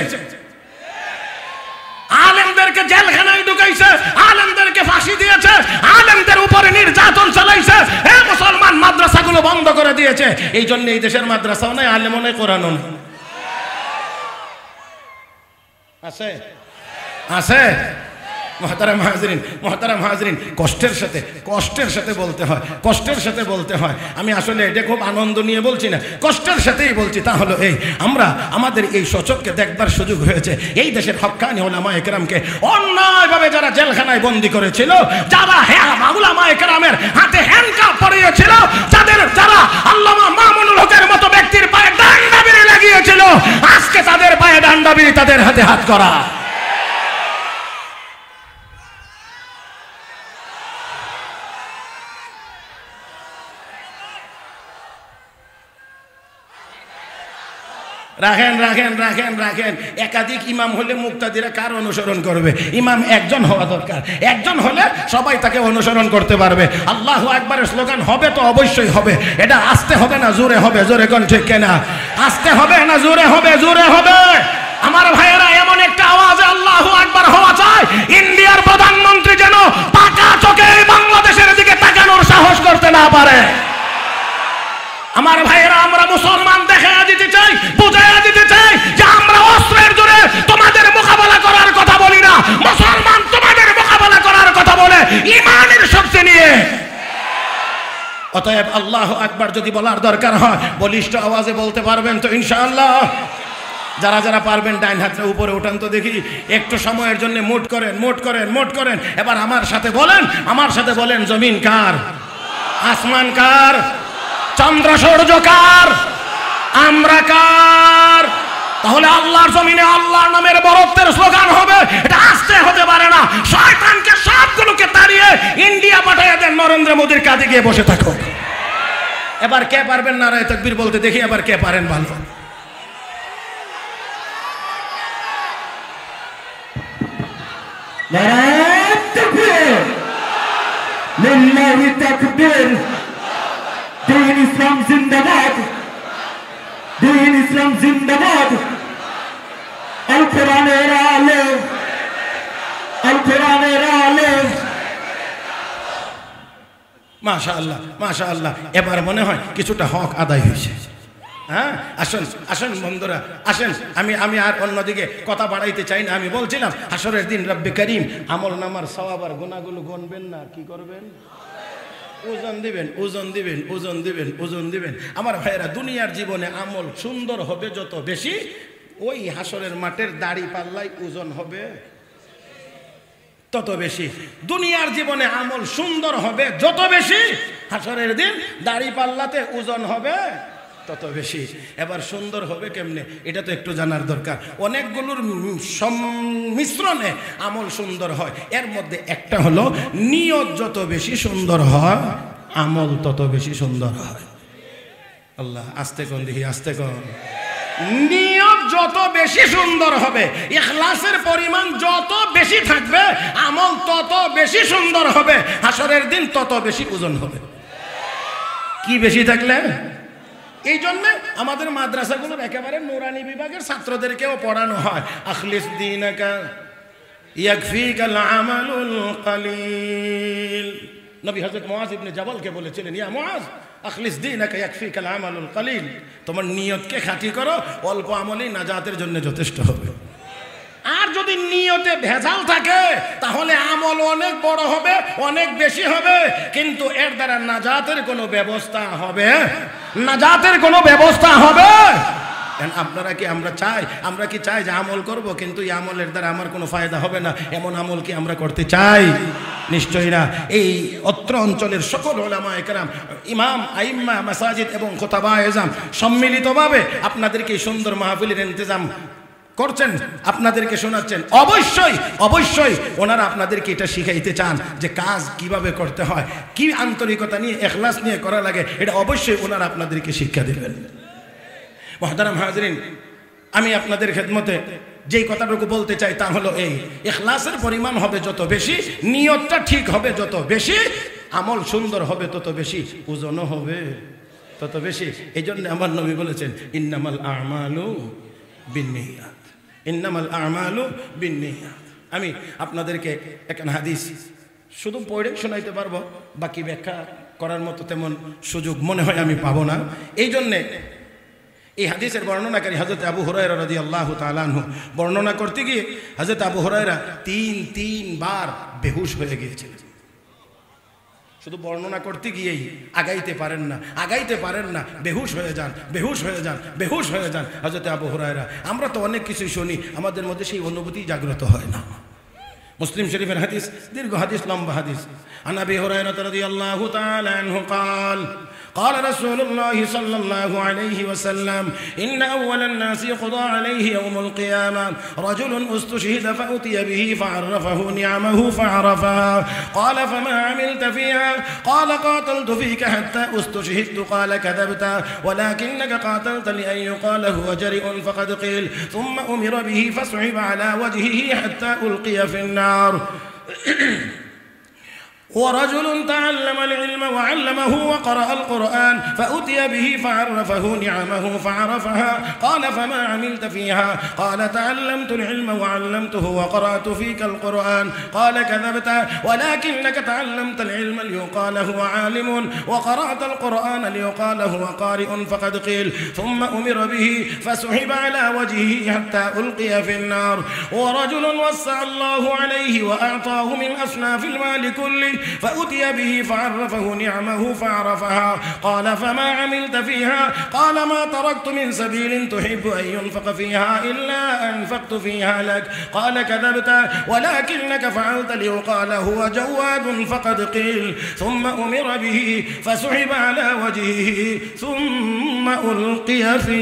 A: আলেমদেরকে জেলখানায় ঢুকাইছে, আলেমদেরকে ফাঁসি দিয়েছে, আলেমদের উপরে নির্যাতন চালাইছে। হে মুসলমান, মাদ্রাসাগুলো বন্ধ করে দিয়েছে। এই জন্য এই দেশের মাদ্রাসাও নাই, আলেমও নাই, কোরআনও নাই। আছে আছে মুহতারাম হাজরিন, মুহতারাম হাজরিন, কষ্টের সাথে বলতে হয়, কষ্টের সাথে বলতে হয়। আমি আসলে এটা খুব আনন্দ নিয়ে বলছি না, কষ্টের সাথেই বলছি। তা হলো এই, আমরা আমাদের এই সচককে দেখবার সুযোগ হয়েছে এই দেশের হক্কানি উলামায়ে কেরামকে অন্যায়ভাবে যারা জেলখানায় বন্দী করেছিল, যারা উলামায়ে কেরামের হাতে হ্যান্ডকাফ পরিয়েছিল, যারা আল্লামা মামুনুল হকের মতো ব্যক্তির পায়ে ডান্ডাবিড়ি লাগিয়েছিল, আজকে তাদের পায়ে ডান্ডাবিড়ি, তাদের হাতে হাত করা। রাখেন রাখেন রাখেন রাখেন। একাধিক ইমাম হলে মুক্তাদিরা কার অনুসরণ করবে? ইমাম একজন হওয়া দরকার, একজন হলে সবাই তাকে অনুসরণ করতে পারবে। আল্লাহু আকবারের স্লোগান হবে তো অবশ্যই হবে, এটা আস্তে হবে না জোরে হবে? জোরে কোন ঠিক কেনা? আস্তে হবে না জোরে হবে? জোরে হবে। আমার ভাইয়েরা, এমন একটা আওয়াজে আল্লাহু আকবার হওয়া চাই, ইন্ডিয়ার প্রধানমন্ত্রী যেন পাকা চোখে বাংলাদেশের দিকে তাকানোর সাহস করতে না পারে। আমার ভাইয়েরা, আমরা মুসলমান দেখাইয়া দিতে চাই, বুঝাইয়া দিতে চাই যে আমরা অস্ত্রের জোরে তোমাদের মোকাবেলা করার কথা বলি না, মুসলমান তোমাদের মোকাবেলা করার কথা বলে ঈমানের শক্তি নিয়ে। অতএব আল্লাহু আকবার যদি বলার দরকার হয়, বলিষ্ঠ আওয়াজে বলতে পারবেন তো ইনশাআল্লাহ? যারা যারা পারবেন ডাইন হাতটা উপরে উঠান তো দেখি, একটু সময়ের জন্য মুট করেন, মুট করেন, মুট করেন। এবার আমার সাথে বলেন, আমার সাথে বলেন, জমিন কার? আসমান কার? চন্দ্র সূর্য কার? আমরা কার? তাহলে আল্লাহর জমিনে আল্লাহর নামের বরত্বের স্লোগান হবে। এটা আস্তে হতে পারে না। শয়তানকে সবগুলোকে তাড়িয়ে ইন্ডিয়া পাঠিয়ে দেন, নরেন্দ্র মোদীর কাঁধে গিয়ে বসে থাকো। এবার কে পারবেন নারায়ে তাকবীর বলতে দেখি? এবার কে পারেন? ভালো।
B: নারায়ে তাকবীর, লিল্লাহি তাকবীর। দিন ইসলাম জিন্দাবাদ, দিন ইসলাম জিন্দাবাদ। আল কোরআনের আলো, আল কোরআনের আলো।
A: মাশাআল্লাহ, মাশাআল্লাহ। এবার মনে হয় কিছুটা হক আদায় হয়েছে। হ্যাঁ, আসেন আসেন বন্ধুরা, আসেন। আমি আর অন্যদিকে কথা বাড়াইতে চাই না। আমি বলছিলাম হাসরের দিন রব্বে করিম আমল নামার সওয়াব আর গুনাহগুলো গণবেন না, কি করবেন? ওজন দিবেন, ওজন দিবেন, ওজন দিবেন, ওজন দিবেন। আমার ভাইয়েরা, দুনিয়ার জীবনে আমল সুন্দর হবে যত বেশি, ওই হাসরের মাঠের দাড়ি পাল্লাই ওজন হবে তত বেশি। দুনিয়ার জীবনে আমল সুন্দর হবে যত বেশি, হাসরের দিন দাড়ি পাল্লাতে ওজন হবে তত বেশি। এবার সুন্দর হবে কেমনে, এটা তো একটু জানার দরকার। অনেকগুলোর মিশ্রণে আমল সুন্দর হয়। এর মধ্যে একটা হলো, নিয়ত যত বেশি সুন্দর হয়, আমল তত বেশি সুন্দর হয়। আল্লাহ, আস্তে কোন দেখি, আস্তে কোন। নিয়ত যত বেশি সুন্দর হবে, ইখলাসের পরিমাণ যত বেশি থাকবে, আমল তত বেশি সুন্দর হবে, হাসরের দিন তত বেশি ওজন হবে। কি বেশি থাকলে? এই জন্য আমাদের মাদ্রাসাগুলোর একেবারে নুরানি বিভাগের ছাত্রদেরকেও পড়ানো হয়, আখলিস দীনাকা ইয়াকফিকাল আমালুল কালিল। নবী হযরত মুআজ ইবনে জাবালকে বলেছিলেন, ইয়া মুআজ আখলিস দীনাকা ইয়াকফিকাল আমালুল কালিল। তোমার নিয়তকে খাঁটি করো, অল্প আমলই নাজাতের জন্য যথেষ্ট হবে। আর যদি নিয়তে ভেজাল থাকে তাহলে আমল অনেক বড় হবে, অনেক বেশি হবে, কিন্তু এর দ্বারা নাজাতের কোনো ব্যবস্থা হবে, নাজাতের কোনো ব্যবস্থা হবে। আপনারা কি, আমরা কি চাই যে আমল করব কিন্তু এই আমলের দ্বারা আমার কোনো ফায়দা হবে না, এমন আমল কি আমরা করতে চাই? নিশ্চয়ই না। এই অত্র অঞ্চলের সকল উলামায়ে কেরাম, ইমাম, আইম্মা, মাসাজিদ এবং খুতাবায়ে এজাম সম্মিলিতভাবে আপনাদেরকে সুন্দর মাহফিলের ইন্তজাম করছেন, আপনাদেরকে শোনাচ্ছেন। অবশ্যই অবশ্যই ওনারা আপনাদেরকে এটা শিখাইতে চান যে কাজ কিভাবে করতে হয়, কি আন্তরিকতা নিয়ে, ইখলাস নিয়ে করা লাগে, এটা অবশ্যই ওনারা আপনাদেরকে শিক্ষা দেবেন। মুহতারাম হাজরিন, আমি আপনাদের খেদমতে যেই কথাটুকু বলতে চাই তা হলো এই, ইখলাসের পরিমাণ হবে যত বেশি, নিয়তটা ঠিক হবে যত বেশি, আমল সুন্দর হবে তত বেশি, ওজনও হবে তত বেশি। এই জন্য আমার নবী বলেছেন ইন্নামাল আমালু বিন্নিয়াত, ইন্নামাল আমালু বিন্নিয়াত। আমি আপনাদেরকে একটা হাদিস শুধু পড়ে শোনাইতে পারবো, বাকি ব্যাখ্যা করার মতো তেমন সুযোগ মনে হয় আমি পাবো না। এই জন্যে এই হাদিসের বর্ণনাকারী হযরত আবু হুরায়রা রাদিয়াল্লাহু তাআলা আনহু বর্ণনা করতে গিয়ে হযরত আবু হুরায়রা তিনবার বেহুশ হয়ে গিয়েছিলেন। শুধু বর্ণনা করতে গিয়েই আগাইতে পারেন না, বেহুশ হয়ে যান, বেহুশ হয়ে যান, বেহুশ হয়ে যান হযরত আবু হুরায়রা। আমরা তো অনেক কিছুই শুনি, আমাদের মধ্যে সেই অনুভূতি জাগ্রত হয় না। মুসলিম শরীফের হাদিস, দীর্ঘ হাদিস, লম্বা হাদিস। আন আবি হুরায়রা রাদিয়াল্লাহু তাআলা আনহু قال قال رسول الله صلى الله عليه وسلم إن أول الناس يقضى عليه يوم القيامة رجل استشهد فأتي به فعرفه نعمه فعرفها قال فما عملت فيها قال قاتلت فيك حتى استشهدت قال كذبت ولكنك قاتلت لأن يقال هو جريء فقد قيل ثم أمر به فسحب على وجهه حتى ألقي في النار ورجل تعلم العلم وعلمه وقرأ القرآن فأتي به فعرفه نعمه فعرفها قال فما عملت فيها قال تعلمت العلم وعلمته وقرأت فيك القرآن قال كذبت ولكنك تعلمت العلم ليقال هو عالم وقرأت القرآن ليقال هو قارئ فقد قيل ثم أمر به فسحب على وجهه حتى ألقي في النار ورجل وسع الله عليه وأعطاه من أصناف المال كله فأتي به فعرفه نعمه فعرفها قال فما عملت فيها قال ما تركت من سبيل تحب أن ينفق فيها إلا أنفقت فيها لك قال كذبت ولكنك فعلت ليقال هو جواد فقد قيل ثم أمر به فسحب على وجهه ثم ألقي في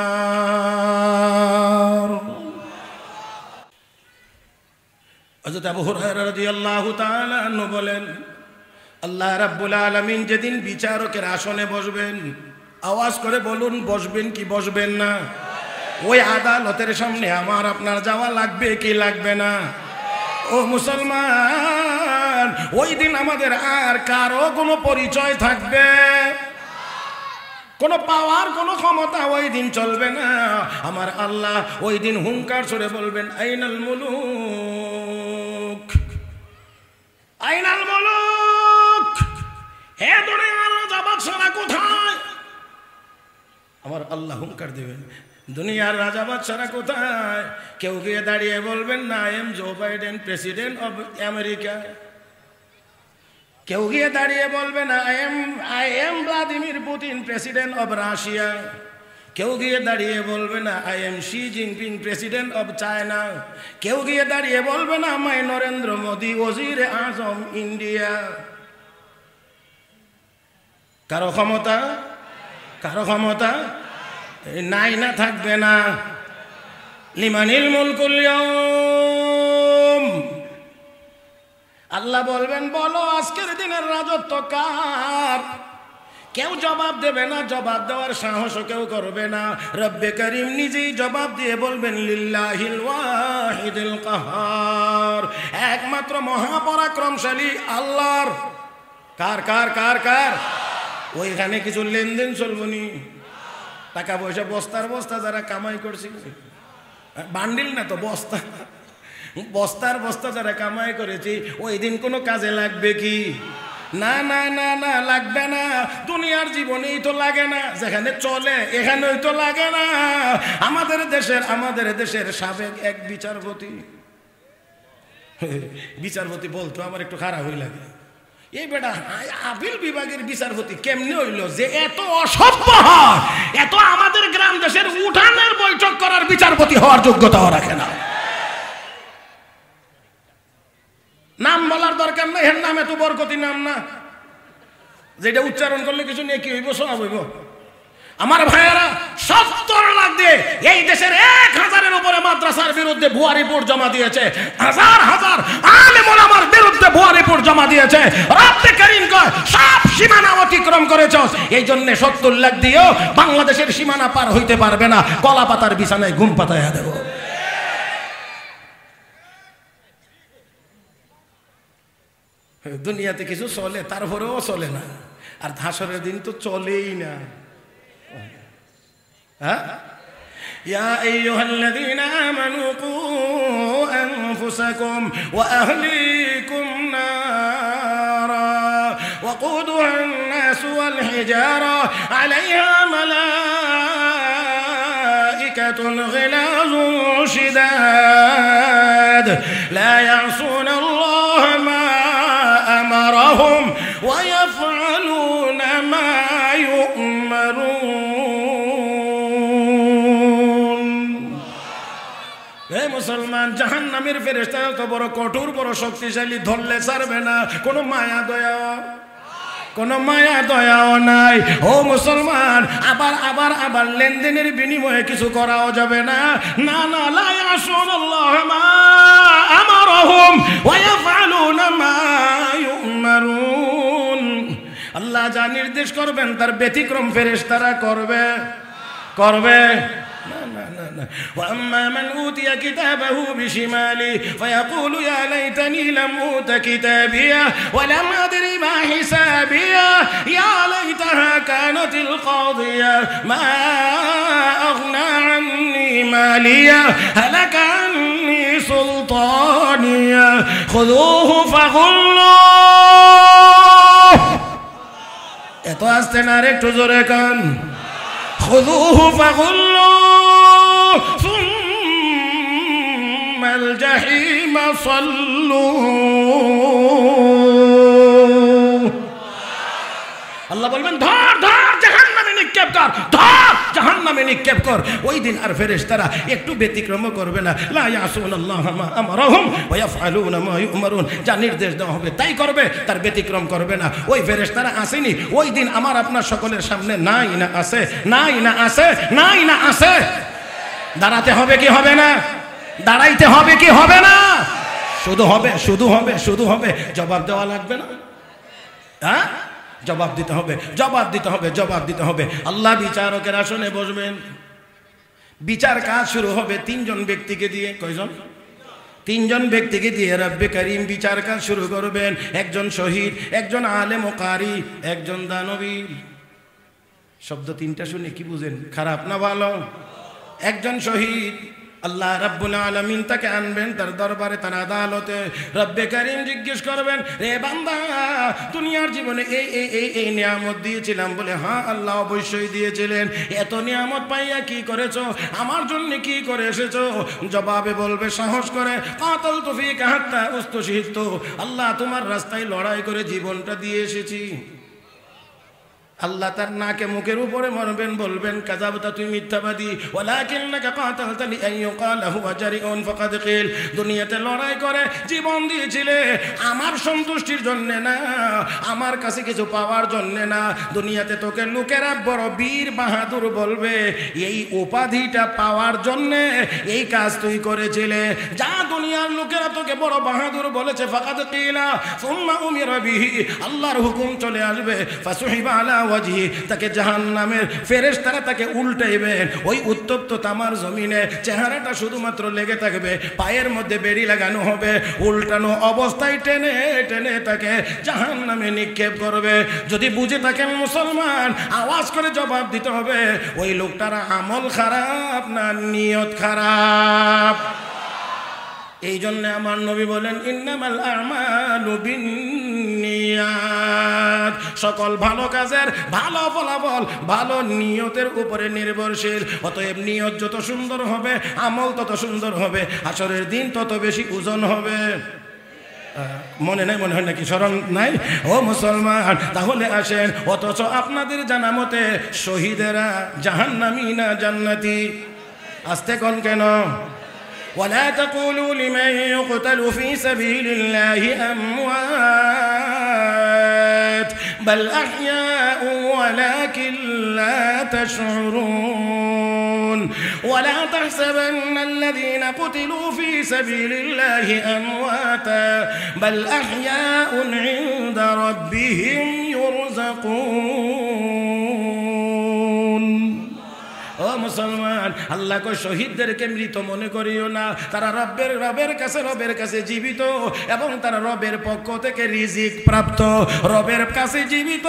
A: النار হযরত আবু হুরায়রা রাদিয়াল্লাহু তাআলা আনহু বলেন, আল্লাহ রাব্বুল আলামিন যেদিন বিচারকের আসনে বসবেন, আওয়াজ করে বলুন বসবেন কি বসবেন না? ওই আদালতের সামনে আমার আপনার যাওয়া লাগবে কি লাগবে না? ও মুসলমান, ওই দিন আমাদের আর কারো কোনো পরিচয় থাকবে, কোনো পাওয়ার কোনো ক্ষমতা ওই দিন চলবে না। আমার আল্লাহ ওই দিন হুঙ্কার ছড়ে বলবেন আইনাল মুলুক, আইনাল মুলুক, হে দুনিয়ার রাজা বাদশারা কোথায়? আমার আল্লাহ হুঙ্কার দেবেন, দুনিয়ার রাজা বাদশারা কোথায়? কেউ গিয়ে দাঁড়িয়ে বলবেন না I am Joe Biden president of America, কেউ গিয়ে দাঁড়িয়ে বলবে না I am Vladimir Putin president of Russia, কেউ গিয়ে দাঁড়িয়ে বলবে না I am Xi Jinping president of China, কেউ গিয়ে দাঁড়িয়ে বলবে না মাই নরেন্দ্র মোদী ওজির আজম ইন্ডিয়া। কারো ক্ষমতা নাই, না থাকবে না। লিমানিল মুলকুল ইয়াউম, আল্লাহ বলবেন বলো আজকের দিনের রাজত্ব কার? কেউ জবাব দেবে না, জবাব দেওয়ার সাহসও কেউ করবে না। রব্বে করিম নিজেই জবাব দিয়ে বলবেন লিল্লাহিল ওয়াহিদুল কাহার, একমাত্র মহাপরাক্রমশালী আল্লাহর। কার কার কার কার? ওইখানে কিছু লেনদেন চলবনি, টাকা পয়সা বস্তার বস্তা যারা কামাই করছে, বান্ডিল না তো বস্তা, বস্তার বস্তা যারা কামাই করেছি, ওই দিন কোনো কাজে লাগবে কি? না না না না, লাগবে না। দুনিয়ার জীবনেই তো লাগে না, যেখানে চলে এখানেই তো লাগে না। আমাদের দেশের সাবেক এক বিচারপতি বলতো আমার একটু খারাপ হয়ে লাগে, এই বেটা আপিল বিভাগের বিচারপতি কেমনে হইল যে এত অসভ্য হয়, এত আমাদের গ্রাম দেশের উঠানের বৈঠক করার বিচারপতি হওয়ার যোগ্যতাও রাখে না। নাম বলার দরকার নাই, এর নাম এত বরকতি নাম না, যেটা উচ্চারণ করলে কিছু নিয়ে কি হইব, সব হইব। আমার ভাইয়েরা 70 লাখ দিয়ে এই দেশের 1000-এর উপরে মাদ্রাসার বিরুদ্ধে ভুয়া রিপোর্ট জমা দিয়েছে, হাজার হাজার আলেম ওলামার বিরুদ্ধে ভুয়া রিপোর্ট জমা দিয়েছে। রব্বে কারীম কয় সব সীমানা অতিক্রম করেছ, এই জন্য 70 লাখ দিয়েও বাংলাদেশের সীমানা পার হইতে পারবে না, কলা পাতার বিছানায় ঘুম পাতাইয়া দেব। দুনিয়াতে কিছু চলে, তারপরেও চলে না, আর হাসরের দিন তো চলেই না। يا أيها الذين آمنوا قوا أنفسكم وأهليكم نارا وقودها الناس والحجارة عليها ملائكة غلاظ شداد لا يعصون الله ما أمرهم ويفعلون ما يؤمرون। মুসলমান, জাহান্নামের ফেরেশতা তো বড় কঠোর, বড় শক্তিশালী, ধরলে ছাড়বে না, কোনো মায়া দয়া, কোনো মায়া দয়াও নাই। ও মুসলমান, আবার আবার আবার লেনদেনের বিনিময়ে কিছু করাও যাবে না। না না, লা ইয়াসুনাল্লাহ মা আমারহুম ওয়া ইয়াফআলুনা মা ইউমারুন। আল্লাহ যা নির্দেশ করবেন তার ব্যতিক্রম ফেরেশতারা করবে করবে। وأما من أوتي كتابه بشماله فيقول يا ليتني لم أوت كتابيه ولم أدر ما حسابيه يا ليتها كانت القاضية ما أغنى عني ماليه هلك عني سلطانيه خذوه فغلوه। এত আসতে না, একটু জোরে কান। خذوه فغلوه ثم الجحيم صلوه। আল্লাহ বলবেন ধর ধর জাহান্নামে নিক্ষেপ কর, ধর জাহান্নামে নিক্ষেপ কর। ওই দিন আর ফেরেশতারা একটু ব্যতিক্রম করবে না। লা ইয়াসুনাল্লাহ মা আমারহুম ওয়া ইয়াফআলুনা মা ইউমারুন। যা নির্দেশ দেওয়া হবে তাই করবে, তার ব্যতিক্রম করবে না। ওই ফেরেশতারা আসেনি ওই দিন আমার আপনার সকলের সামনে? নাই না আছে, নাই না আছে, নাই না আছে। দাঁড়াতে হবে কি হবে না? দাঁড়াইতে হবে কি হবে না? শুধু হবে, শুধু হবে, শুধু হবে। জবাব দেওয়া লাগবে না? হ্যাঁ, জবাব দিতে হবে, জবাব দিতে হবে, জবাব দিতে হবে। আল্লাহ বিচারকের আসনে বসবেন, বিচার কাজ শুরু হবে 3 জন ব্যক্তিকে দিয়ে। কয়জন? 3 জন ব্যক্তিকে দিয়ে রব্বে কারীম বিচার কাজ শুরু করবেন। একজন শহীদ, একজন আলেম ও কারি, একজন দানবীর। শব্দ 3টা শুনে কি বুঝেন? খারাপ না ভালো? একজন শহীদ, আল্লাহ রাব্বুল আলামিন তাকে আনবেন তার দরবারে, তার আদালতে। রব্বে কারীম জিজ্ঞেস করবেন, রে বান্দা, দুনিয়ার জীবনে এই এই এই এই নিয়ামত দিয়েছিলাম বলে? হ্যাঁ আল্লাহ অবশ্যই দিয়েছিলেন। এত নিয়ামত পাইয়া কি করেছো? আমার জন্য কি করে এসেছো? জবাবে বলবে সাহস করে, কাতালতু ফীকা হাত্তা উস্তুশহিদতু, আল্লাহ তোমার রাস্তায় লড়াই করে জীবনটা দিয়ে এসেছি। আল্লাহ তার নাকে মুখের উপরে মারবেন, বলবেন কাযাবতা, তুই মিথ্যাবাদী। ওয়ালাকিন্নাকা কাতালতা লিআন ইউকালা হুয়া জারিউন ফাকাদ কিল, দুনিয়াতে লড়াই করে জীবন দিয়েছিলে আমার সন্তুষ্টির জন্য না, আমার কাছে কিছু পাওয়ার জন্য না। দুনিয়াতে তোকে লোকেরা বড় বীর বাহাদুর বলবে, এই উপাধিটা পাওয়ার জন্য এই কাজ তুই করেছিলে। যা দুনিয়ার লোকেরা তোকে বড় বাহাদুর বলেছে, ফাকাদ কিলা সুম্মা উমিরা বিহি, আল্লাহর হুকুম চলে আসবে। ফাসুহিবা আলা ওয়াজহি, তাকে জাহান্নামের ফেরেশতারা তাকে উল্টাইবেন। ওই উত্তপ্ত তামার জমিনে চেহারাটা শুধুমাত্র লেগে থাকবে, পায়ের মধ্যে বেড়ি লাগানো হবে, উল্টানো অবস্থায় টেনে টেনে তাকে জাহান্নামে নিক্ষেপ করবে। যদি বুঝে থাকেন মুসলমান, আওয়াজ করে জবাব দিতে হবে, ওই লোকটার আমল খারাপ না নিয়ত খারাপ? এই জন্য আমার নবী বলেন, ইন্নামাল আমালু বিন্নিয়াত, সকল ভালো কাজের ভালো ফলাফল ভালো নিয়তের উপরে নির্ভরশীল। অতএব নিয়ত যত সুন্দর হবে, আমল তত সুন্দর হবে, হাসরের দিন তত বেশি ওজন হবে। মনে নাই, মনে হয় নাকি স্মরণ নাই? ও মুসলমান, তাহলে আসেন, অথচ আপনাদের জানা মতে শহীদেরা জাহান্নামী না জান্নাতি? আসতে কোন কেন? ولا تقولوا لمن يقتل في سبيل الله أموات بل أحياء ولكن لا تشعرون ولا تحسبن الذين قتلوا في سبيل الله أمواتا بل أحياء عند ربهم يرزقون ও মুসলমান, আল্লাহ কো শহীদদেরকে মৃত মনে করিও না, তারা রবের কাছে জীবিত এবং তারা রবের পক্ষ থেকে রিজিক প্রাপ্ত, রবের কাছে জীবিত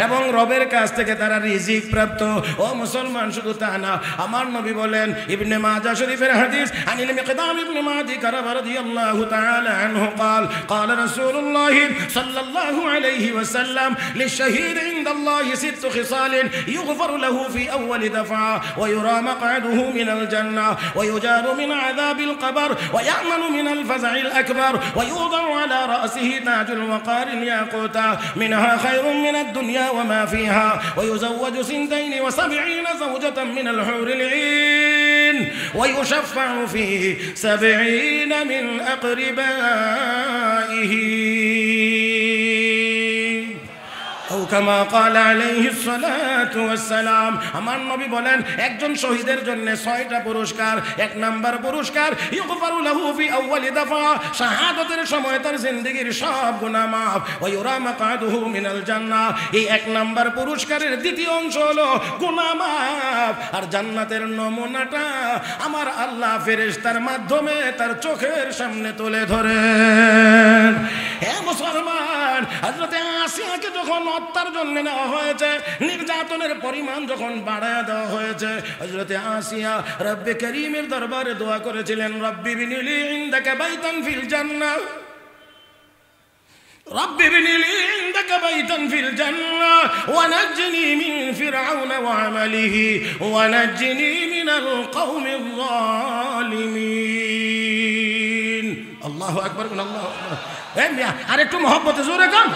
A: এবং রবের কাছ থেকে তারা রিজিক প্রাপ্ত। ও মুসলমান, শুধু তা না, আমার নবী বলেন, ইবনে মাজাহ শরীফের হাদিস, আনিল মিকদাম ইবনে মাদি কারাব রাদিয়াল্লাহু তাআলা আনহু قال قال رسول الله صلى الله عليه وسلم للشهيد عند الله 6 خصال يغفر له في أول دفعة ويرى مقعده من الجنة ويجار من عذاب القبر ويأمن من الفزع الأكبر ويوضع على رأسه تاج الوقار الياقوتة منها خير من الدنيا وما فيها ويزوج 72 زوجة من الحور العين ويشفع فيه 70 من أقربائه أو كما قال عليه الصلاة والسلام। আমার নবী বলেন, একজন শহীদের জন্য 6টা পুরস্কার। 1 নাম্বার পুরস্কার, ইগফারু লাহু ফি আউয়ালি দাফা, শাহাদাতের সময় তার জিন্দেগীর সব গুনাহ মাফ, ওয়া ইউরা মাকআদুহু মিনাল জান্নাহ। এই 1 নাম্বার পুরস্কারের দ্বিতীয় অংশ হলো গুনাহ মাফ, আর জান্নাতের নমুনাটা আমার আল্লাহ ফেরেশতার মাধ্যমে তার চোখের সামনে তুলে ধরেন। হে মুসলমান, হযরত আসিয়াকে যখন হত্যার জন্য নেওয়া হয়েছে, নির্যাতনের পরিমাণ যখন বাড়ায় দেওয়া হয়েছে, হযরত আসিয়া রব্বে করিমের দরবারে দোয়া করেছিলেন, রব্বি বিনিলি ইনদাকা বাইতান ফিল জান্নাহ, رب ابن لي عندك بيتا في الجنة ونجني من فرعون وعمله ونجني من القوم الظالمين। الله أكبر من الله أكبر। আর একটু মহব্বতে জোরে গান।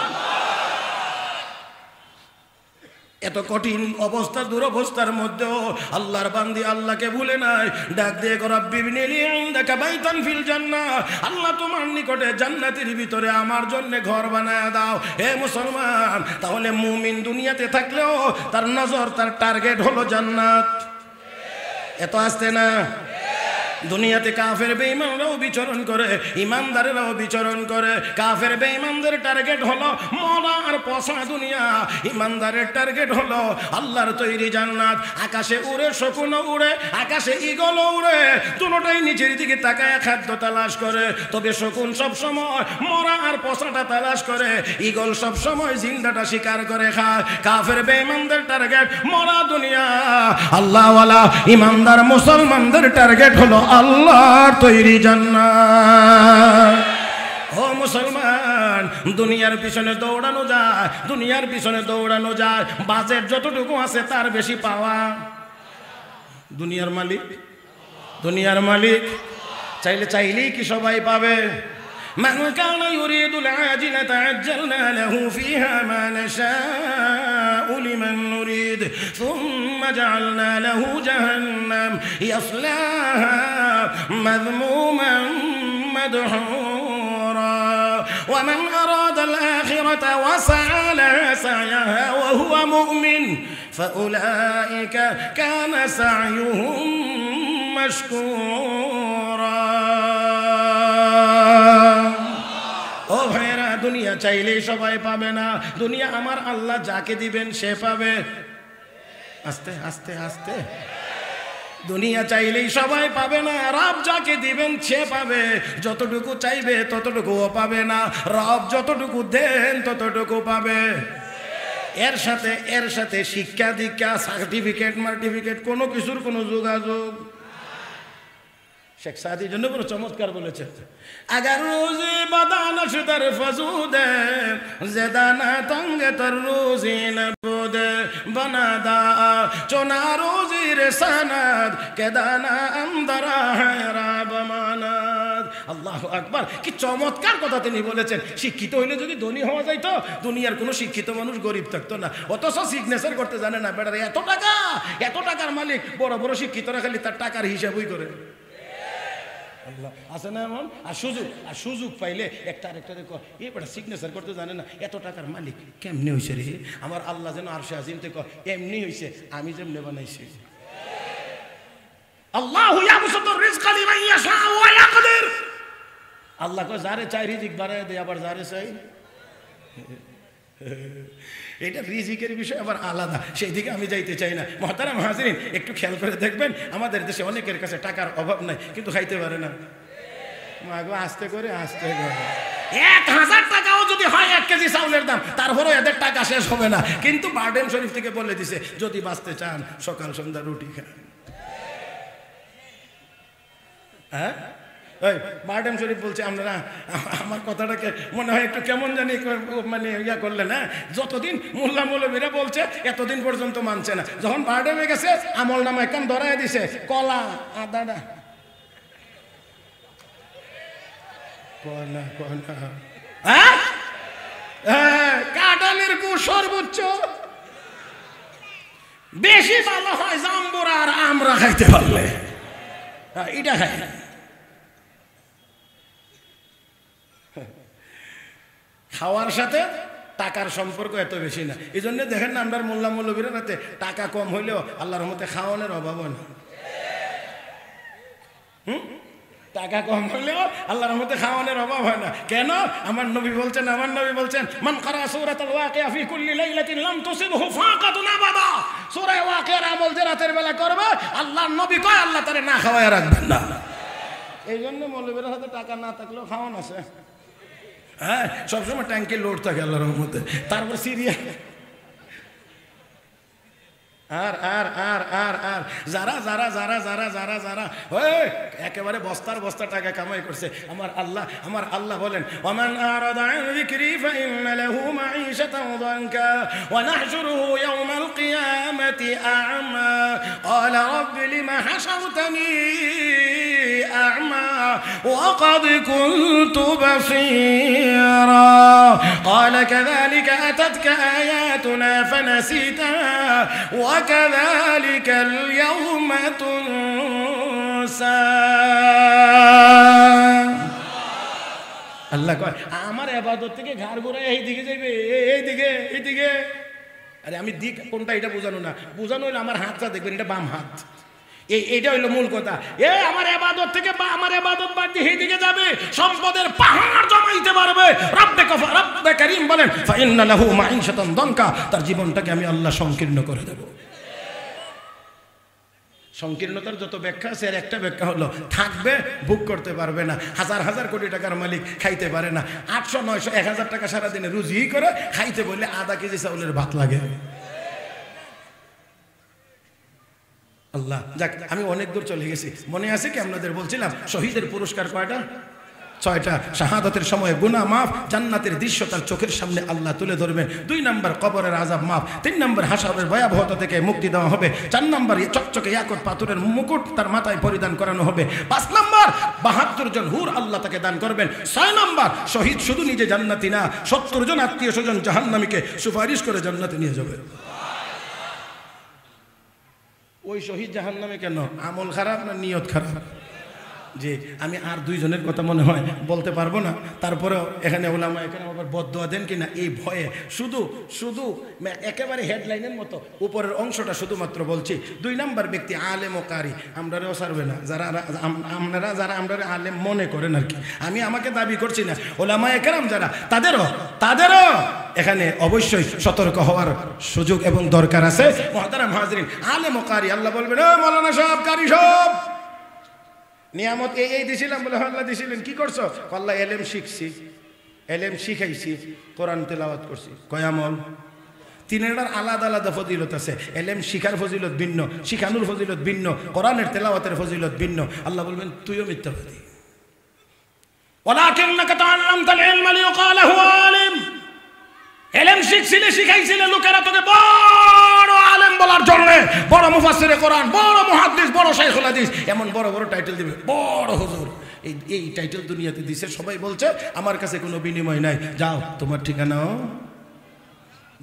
A: এত কঠিন অবস্থা, দুরবস্থার মধ্যেও আল্লাহর বান্দি আল্লাহকে ভুলে নাই, ডাক দিয়ে রব্বি বিনিলি ইনদাকা বাইতান ফিল জান্নাহ, আল্লাহ তোমার নিকটে জান্নাতের ভিতরে আমার জন্য ঘর বানায় দাও। হে মুসলমান, তাহলে মুমিন দুনিয়াতে থাকলেও তার নজর, তার টার্গেট হলো জান্নাত। এত আসতে না, দুনিয়াতে কাফের বেঈমানরাও বিচরণ করে, ইমানদারেরাও বিচরণ করে। কাফের বেঈমানদের টার্গেট হলো মরা আর পচা দুনিয়া, ইমানদারের টার্গেট হলো আল্লাহর তৈরি জান্নাত। আকাশে উড়ে শকুনও উড়ে, আকাশে ঈগলও উড়ে, দুটোটাই নিচের দিকে তাকায় খাদ্য তালাশ করে। তবে শকুন সব সময় মরা আর পচাটা তালাশ করে, ঈগল সব সময় জিন্দাটা শিকার করে খায়। কাফের বেঈমানদের টার্গেট মরা দুনিয়া, আল্লাহওয়ালা ইমানদার মুসলমানদের টার্গেট হলো আল্লাহর তৈরি জান্নাত। ও মুসলমান, দুনিয়ার পিছনে দৌড়ানো যায়, দুনিয়ার পিছনে দৌড়ানো যায়, বাজেট যতটুকু আছে তার বেশি পাওয়া। দুনিয়ার মালিক চাইলেই কি সবাই পাবে? من كان يريد العاجلة عجلنا له فيها ما نشاء لمن نريد ثم جعلنا له جهنم يصلاها مذموما مدحورا ومن أراد الآخرة وسعى لها سعيها وهو مؤمن فأولئك كان سعيهم مشكورا। ও ভাইরা, দুনিয়া চাইলেই সবাই পাবে না, দুনিয়া আমার আল্লাহ যাকে দিবেন সে পাবে। আস্তে আস্তে আস্তে, দুনিয়া চাইলেই সবাই পাবে না, রব যাকে দিবেন সে পাবে। যতটুকু চাইবে ততটুকুও পাবে না, রব যতটুকু দেন ততটুকু পাবে। এর সাথে শিক্ষা দীক্ষা, সার্টিফিকেট কোনো কিছুর কোনো যোগাযোগ। শেখ সাদি জন্য বড় চমৎকার বলেছে, আগার রোজে বাদানশ দর ফজুদে জেদানা তঙ্গে তর রোজি নবুদে বনাদা চোনা রোজি রে সনদ কেদানা আমদারা রাব মানাদ। আল্লাহু আকবার, কি চমৎকার কথা তিনি বলেছেন। শিক্ষিত হইলে যদি ধনী হওয়া যাইত, দুনিয়ার কোনো শিক্ষিত মানুষ গরিব থাকতো না। অথচ সিগনেচার করতে জানে না বেটার, এত টাকার মালিক। বড় বড় শিক্ষিতরা খালি তার টাকার হিসাবই করে। আল্লাহ আছে না এমন? আর সুযোগ পাইলে একটা আরেকটা দেখো এবার সিগনেচার করতে জানে না, এত টাকার মালিক কেমনে হয়েছে রে আমার আল্লাহ, যেন আরশে আজিম থেকে এমনি হয়েছে আমি যেমনি বানাইছি। আল্লাহু ইয়াবসুতুর রিজকা লিমান ইয়াশাউ ওয়া ইয়াকদির, আল্লাহ কয় যারে চাই রিজিক বাড়ায় দেয়, আবার যারে চাই এটা রিজিকের বিষয় আবার আলাদা, সেই দিকে আমি যাইতে চাই না। মুহতারাম হাজিরিন, একটু খেয়াল করে দেখবেন আমাদের দেশে অনেকের কাছে টাকার অভাব নাই কিন্তু খাইতে পারে না। মাগো আস্তে করে 1000 টাকাও যদি হয় 1 কেজি চাউলের দাম, তারপরেও এদের টাকা শেষ হবে না। কিন্তু বারডেম শরীফ থেকে বলে দিছে যদি বাঁচতে চান সকাল সন্ধ্যা রুটি খান। হ্যাঁ বারডেম শরীফ বলছে আপনারা আমার কথাটাকে মনে হয় একটু কেমন জানি মানে ইয়া করলেন, হ্যাঁ যতদিন মোল্লা মৌলবীরা বলছে এতদিন পর্যন্ত মানছে না, যখন বারডেমে গেছে আমল নামা এখন ধরাই দিছে কলা আদাটা কাঁঠালের গুড় সর্বোচ্চ বেশি ভালো হয় জাম্বুরা আর আমরা খাইতে পারলে এটা খাই না। খাওয়ার সাথে টাকার সম্পর্ক এত বেশি না, এই জন্য দেখেন না আমরা মোল্লা মৌলবীরা রাতে টাকা কম হইলেও আল্লাহর রহমতে খাওয়ানোর অভাব হয় না। টাকা কম হইলেও আল্লাহর রহমতে খাওয়ানোর অভাব হয় না। কেন? আমার নবী বলছেন মান কারা সূরাতুল ওয়াকিয়া ফি কুল্লি লাইলাতিন লাম তুসিবহু ফাকাতুন আবাদা, সূরা ওয়াকিয়ার আমল যে রাতের বেলা করবে আল্লাহর নবী কয় আল্লাহ তারে না খাওয়ায় রাখবেন না। এই জন্য মৌলবীর হাতে টাকা না থাকলেও খাওয়ান আছে, হ্যাঁ সবসময় ট্যাঙ্কে লোড থাকে আল্লাহর রহমতে। তারপর সিরিয়া আর আর আর আর আর যারা যারা যারা যারা যারা যারা একেবারে বস্তার বস্তা টাকা কামাই করছে, আমার আল্লাহ বলেন ওয়ামান আরাদা আন যিকরি ফাইন্না লাহু মাঈশাতান দানকা ওয়া নাহশুরুহু ইয়াওমাল কিয়ামাতি আ'মা ক্বালা রাব্বি লিমা হাশারতানি আ'মা ওয়া ক্বাদ কুনতু বাসীরা ক্বালা কাযালিকা আতাতকা আয়াতুনা ফানাসিতাহা ওয়া وكذلك اليوم تنسى। আল্লাহ কয় আমার ইবাদত থেকে ঘাড় ঘুরায় এইদিকে যাবে, এইদিকে। আরে আমি দিক কোনটা এটা বোঝানো না, বোঝানো হইলো আমার হাতটা দেখবেন, এটা বাম হাত, এইটা হইলো মূল কথা। আমার ইবাদত থেকে আমার ইবাদত বাদ দিয়ে এইদিকে যাবে, সম্পদের পাহাড় জমাইতে পারবে। রব্বে কারীম বলেন ফাইন্না লাহু মাঈশাতান দানকা, তার জীবনটাকে আমি আল্লাহ সংকীর্ণ করে দেব। সংকীর্ণতার যত ব্যাখ্যা আছে এর একটা ব্যাখ্যা হলো থাকবে ভোগ করতে পারবে না। হাজার হাজার কোটি টাকার মালিক খাইতে পারে না, 800 900 1000 টাকা সারাদিনে রুজি করে খাইতে বললে আধা কেজি চাউলের ভাত লাগে। আল্লাহ যাক, আমি অনেক দূর চলে গেছি। মনে আছে কি আপনাদের বলছিলাম শহীদের পুরস্কার কয়টা? 6টা। শাহাদাতের সময় গুনাহ মাফ, জান্নাতের দৃশ্য তার চোখের সামনে আল্লাহ তুলে ধরবেন। 2 নম্বর কবরের আযাব মাফ, 3 নম্বর হাসরের ভয়াবহতা থেকে মুক্তি দেওয়া হবে, 4 নম্বর চকচকে ইয়াকুত পাথরের মুকুট তার মাথায় পরিধান করানো হবে, 5 নম্বর 72 জন হুর আল্লাহ তাকে দান করবেন, 6 নম্বর শহীদ শুধু নিজে জান্নাতি না 70 জন আত্মীয় স্বজন জাহান্নামীকে সুপারিশ করে জান্নাতে নিয়ে যাবে। ওই শহীদ জাহান্নামে কেন? আমল খারাপ না নিয়ত খারাপ? যে আমি আর 2 জনের কথা মনে হয় বলতে পারবো না, তারপরেও এখানে ওলামা এখানে আবার বদদোয়া দেন কিনা এই ভয়ে শুধু একেবারে হেডলাইনের মতো উপরের অংশটা শুধুমাত্র বলছি। 2 নম্বর ব্যক্তি আলেম ও কারি, আমরাও সারবে না, আপনারা যারা আমরা আলেম মনে করেন আর কি, আমি আমাকে দাবি করছি না, ওলামা একরাম যারা তাদেরও এখানে অবশ্যই সতর্ক হওয়ার সুযোগ এবং দরকার আছে। মুহতারাম হাজিরিন, আলেম ও কারি আল্লাহ বলবেন ও মাওলানা সাহেব, কারি সাহেব নিয়ামত এই দিছিলাম, বলে আল্লাহ দিছিলেন, কি করছো? আল্লাহ এলেম শিখছি, এলেম শিখাইছি, কোরআন তেলাওয়াত করছি। কয় আমল? 3টার আলাদা আলাদা ফজিলত আছে। এলেম শিখার ফজিলত ভিন্ন, শিখানোর ফজিলত ভিন্ন, কোরআনের তেলাওয়াতের ফজিলত ভিন্ন। আল্লাহ বলবেন তুইও মিথ্যাবাদী। ওয়ালাকিন্নাকা তাআল্লামতাল ইলমা লিয়ুকালা হুয়া আলিম, এলেম শিখছিলে শিখাইছিলে লোকেরা তোকে বড় আলেম বলার জন্য, বড় মুফাসসিরে কোরআন, বড় মুহাদ্দিস, বড় শাইখুল হাদিস, এমন বড় বড় টাইটেল দিবে, বড় হুজুর। এই টাইটেল দুনিয়াতে দিছে, সবাই বলছে আমার কাছে কোনো বিনিময় নাই, যাও তোমার ঠিকানাও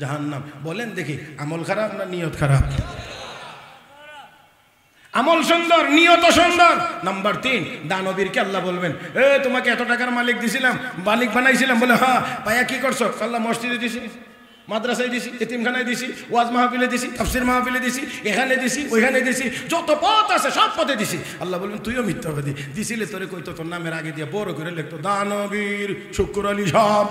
A: জাহান্নাম। বলেন দেখি আমল খারাপ না নিয়ত খারাপ? আমল সুন্দর, নিয়ত সুন্দর। নাম্বার 3, দানবীরকে আল্লাহ বলবেন, তোমাকে এত টাকার মালিক দিছিলাম, মালিক বানাইছিলাম। বলে হ্যাঁ, পায়া কি করছো? আল্লাহ মসজিদে দিছি, মাদ্রাসায় দিছি, এতিমখানায় দিছি, ওয়াজ মাহফিলে দিছি, তাফসীর মাহফিলে দিছি, এখানে দিছি, ওইখানে দিছি, যত পথ আছে সব পথে দিছি। আল্লাহ বলবেন তুইও মিথ্যাবাদী, দিছিলে তোরে কইতো তোর নামের আগে দিয়ে বড় করে লিখতো দানবীর শুক্র আলী সাহেব।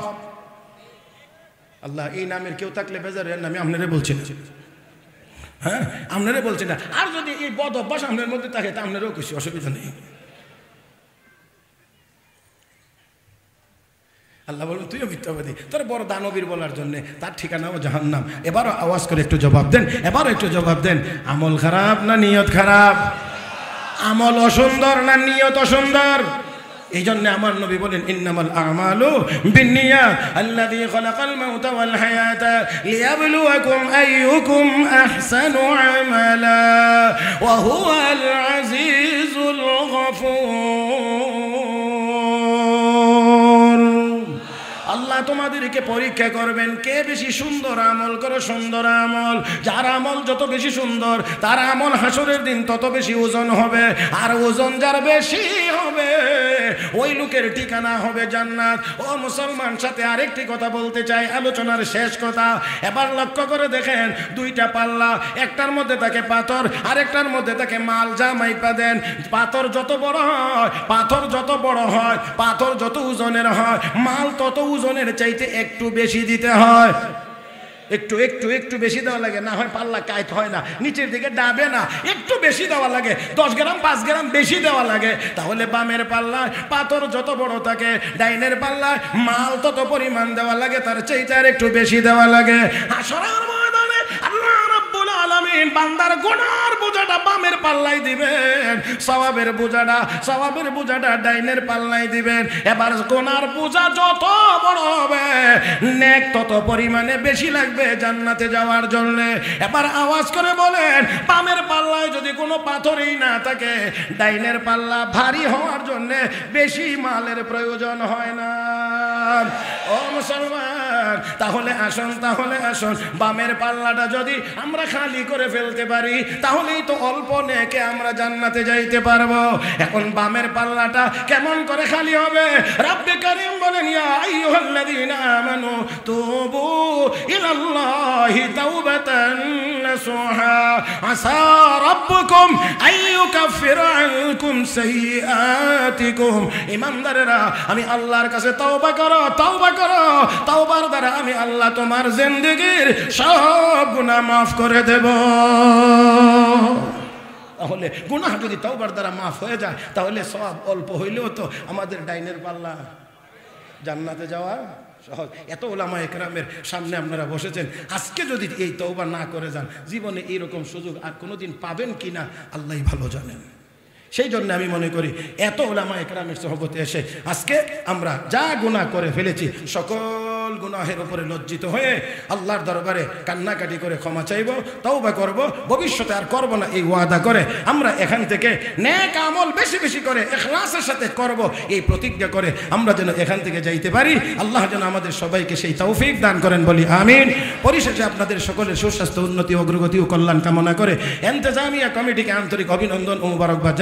A: আল্লাহ এই নামের কেউ থাকলে বেজারের নামে আপনারে বলছেন, হ্যাঁ আপনারে বলছেন না। আর যদি এই বদ অভ্যাস আপনার মধ্যে থাকে তা আপনারও কিছু অসুবিধা নেই। আল্লাহ বলবেন তুইও মিথ্যাবাদী, তোর বড় দানবীর বলার জন্য, তার ঠিকানাও জাহান্নাম। এবারও আওয়াজ করে একটু জবাব দেন, এবারও একটু জবাব দেন। আমল খারাপ না নিয়ত খারাপ? আমল অসুন্দর না নিয়ত অসুন্দর? এই জন্য আমার নবী বলেন ইন্নামাল আমালু বিন্নিয়াত আল্লাযী খালাকাল মাউতা ওয়াল হায়াতা লিয়াবলুয়াকুম আইয়ুকুম আহসানু আমালা ওয়া হুয়াল আজিজুল গফুর। আল্লাহ তোমাদেরকে পরীক্ষা করবেন কে বেশি সুন্দর আমল করো, সুন্দর আমল। যার আমল যত বেশি সুন্দর তার আমল হাসরের দিন তত বেশি ওজন হবে, আর ওজন যার বেশি হবে ওই লোকের ঠিকানা হবে জান্নাত। ও মুসলমান, সাথে আরেকটি কথা বলতে চাই, আলোচনার শেষ কথা। এবার লক্ষ্য করে দেখেন, দুইটা পাল্লা, একটার মধ্যে থাকে পাথর, আরেকটার মধ্যে থাকে মাল। যা মাইপা দেন, পাথর যত বড় হয়, পাথর যত বড় হয়, পাথর যত ওজনের হয়, মাল তত ওজনের চাইতে একটু বেশি দিতে হয়। একটু একটু একটু বেশি দেওয়া লাগে, না হয় পাল্লা কায়ত হয় না, নিচের দিকে ডাবে না, একটু বেশি দেওয়া লাগে, 10 গ্রাম 5 গ্রাম বেশি দেওয়া লাগে। তাহলে বামের পাল্লায় পাথর যত বড় থাকে, ডাইনের পাল্লায় মাল তত পরিমাণ দেওয়া লাগে, তার চাইতে আর একটু বেশি দেওয়া লাগে। হাসরের ময়দানে আল্লাহ রাব্বুল আলামিন বান্দার গুনার বোঝাটা বামের পাল্লায় দিবেন, সওয়াবের বোঝাটা ডাইনের পাল্লায় দিবেন। এবার গুনার বোঝা যত বড় হবে, নেক তত পরিমাণে বেশি লাগবে জান্নাতে যাওয়ার জন্য। এবার আওয়াজ করে বলেন, বামের পাল্লায় যদি কোনো পাথরই না থাকে, ডাইনের পাল্লা ভারী হওয়ার জন্য বেশি মালের প্রয়োজন হয় না। ও মুসলমান, তাহলে আসুন বামের পাল্লাটা যদি আমরা খালি করে ফেলতে পারি, তাহলেই তো অল্প নেকে আমরা জান্নাতে যাইতে পারবো। এখন বামের পাল্লাটা কেমন করে খালি হবে? রব্বে কারীম বলেন, ইয়া আইয়ুহাল্লাযীনা আমানু তুবু ইলাল্লাহি তাওবাতান নাসুহা আসা রাব্বুকুম আইয়ুকাফিরা আনকুম সাইয়্যাতিকুম। ঈমানদারেরা, আমি আল্লাহর কাছে তওবা করো, তওবার দ্বারা আমি আল্লাহ তোমার জিন্দেগীর সব গুনাহ মাফ করে দেব। তাহলে গুনাহ যদি তওবার দ্বারা মাফ হয়ে যায়, তাহলে সব অল্প হইলেও তো আমাদের ডাইনের পাল্লা জান্নাতে যাওয়া সহজ। এত উলামা একরামের সামনে আপনারা বসেছেন, আজকে যদি এই তওবা না করে যান, জীবনে এইরকম সুযোগ আর কোনোদিন পাবেন কিনা আল্লাহই ভালো জানেন। সেই জন্য আমি মনে করি এত উলামা একরামের সোহবতে এসে আজকে আমরা যা গুনাহ করে ফেলেছি, সকল গুনাহের উপরে লজ্জিত হয়ে আল্লাহর দরবারে কান্নাকাটি করে ক্ষমা চাইব, তওবা করব, ভবিষ্যতে আর করব না এই ওয়াদা করে আমরা এখান থেকে নেক আমল বেশি বেশি করে ইখলাসের সাথে করব, এই প্রতিজ্ঞা করে আমরা যেন এখান থেকে যাইতে পারি। আল্লাহ যেন আমাদের সবাইকে সেই তৌফিক দান করেন, বলি আমিন। পরিশেষে আপনাদের সকলের সুস্বাস্থ্য, উন্নতি, অগ্রগতি ও কল্যাণ কামনা করে ইন্তেজামিয়া কমিটিকে আন্তরিক অভিনন্দন ও মোবারকবাদ।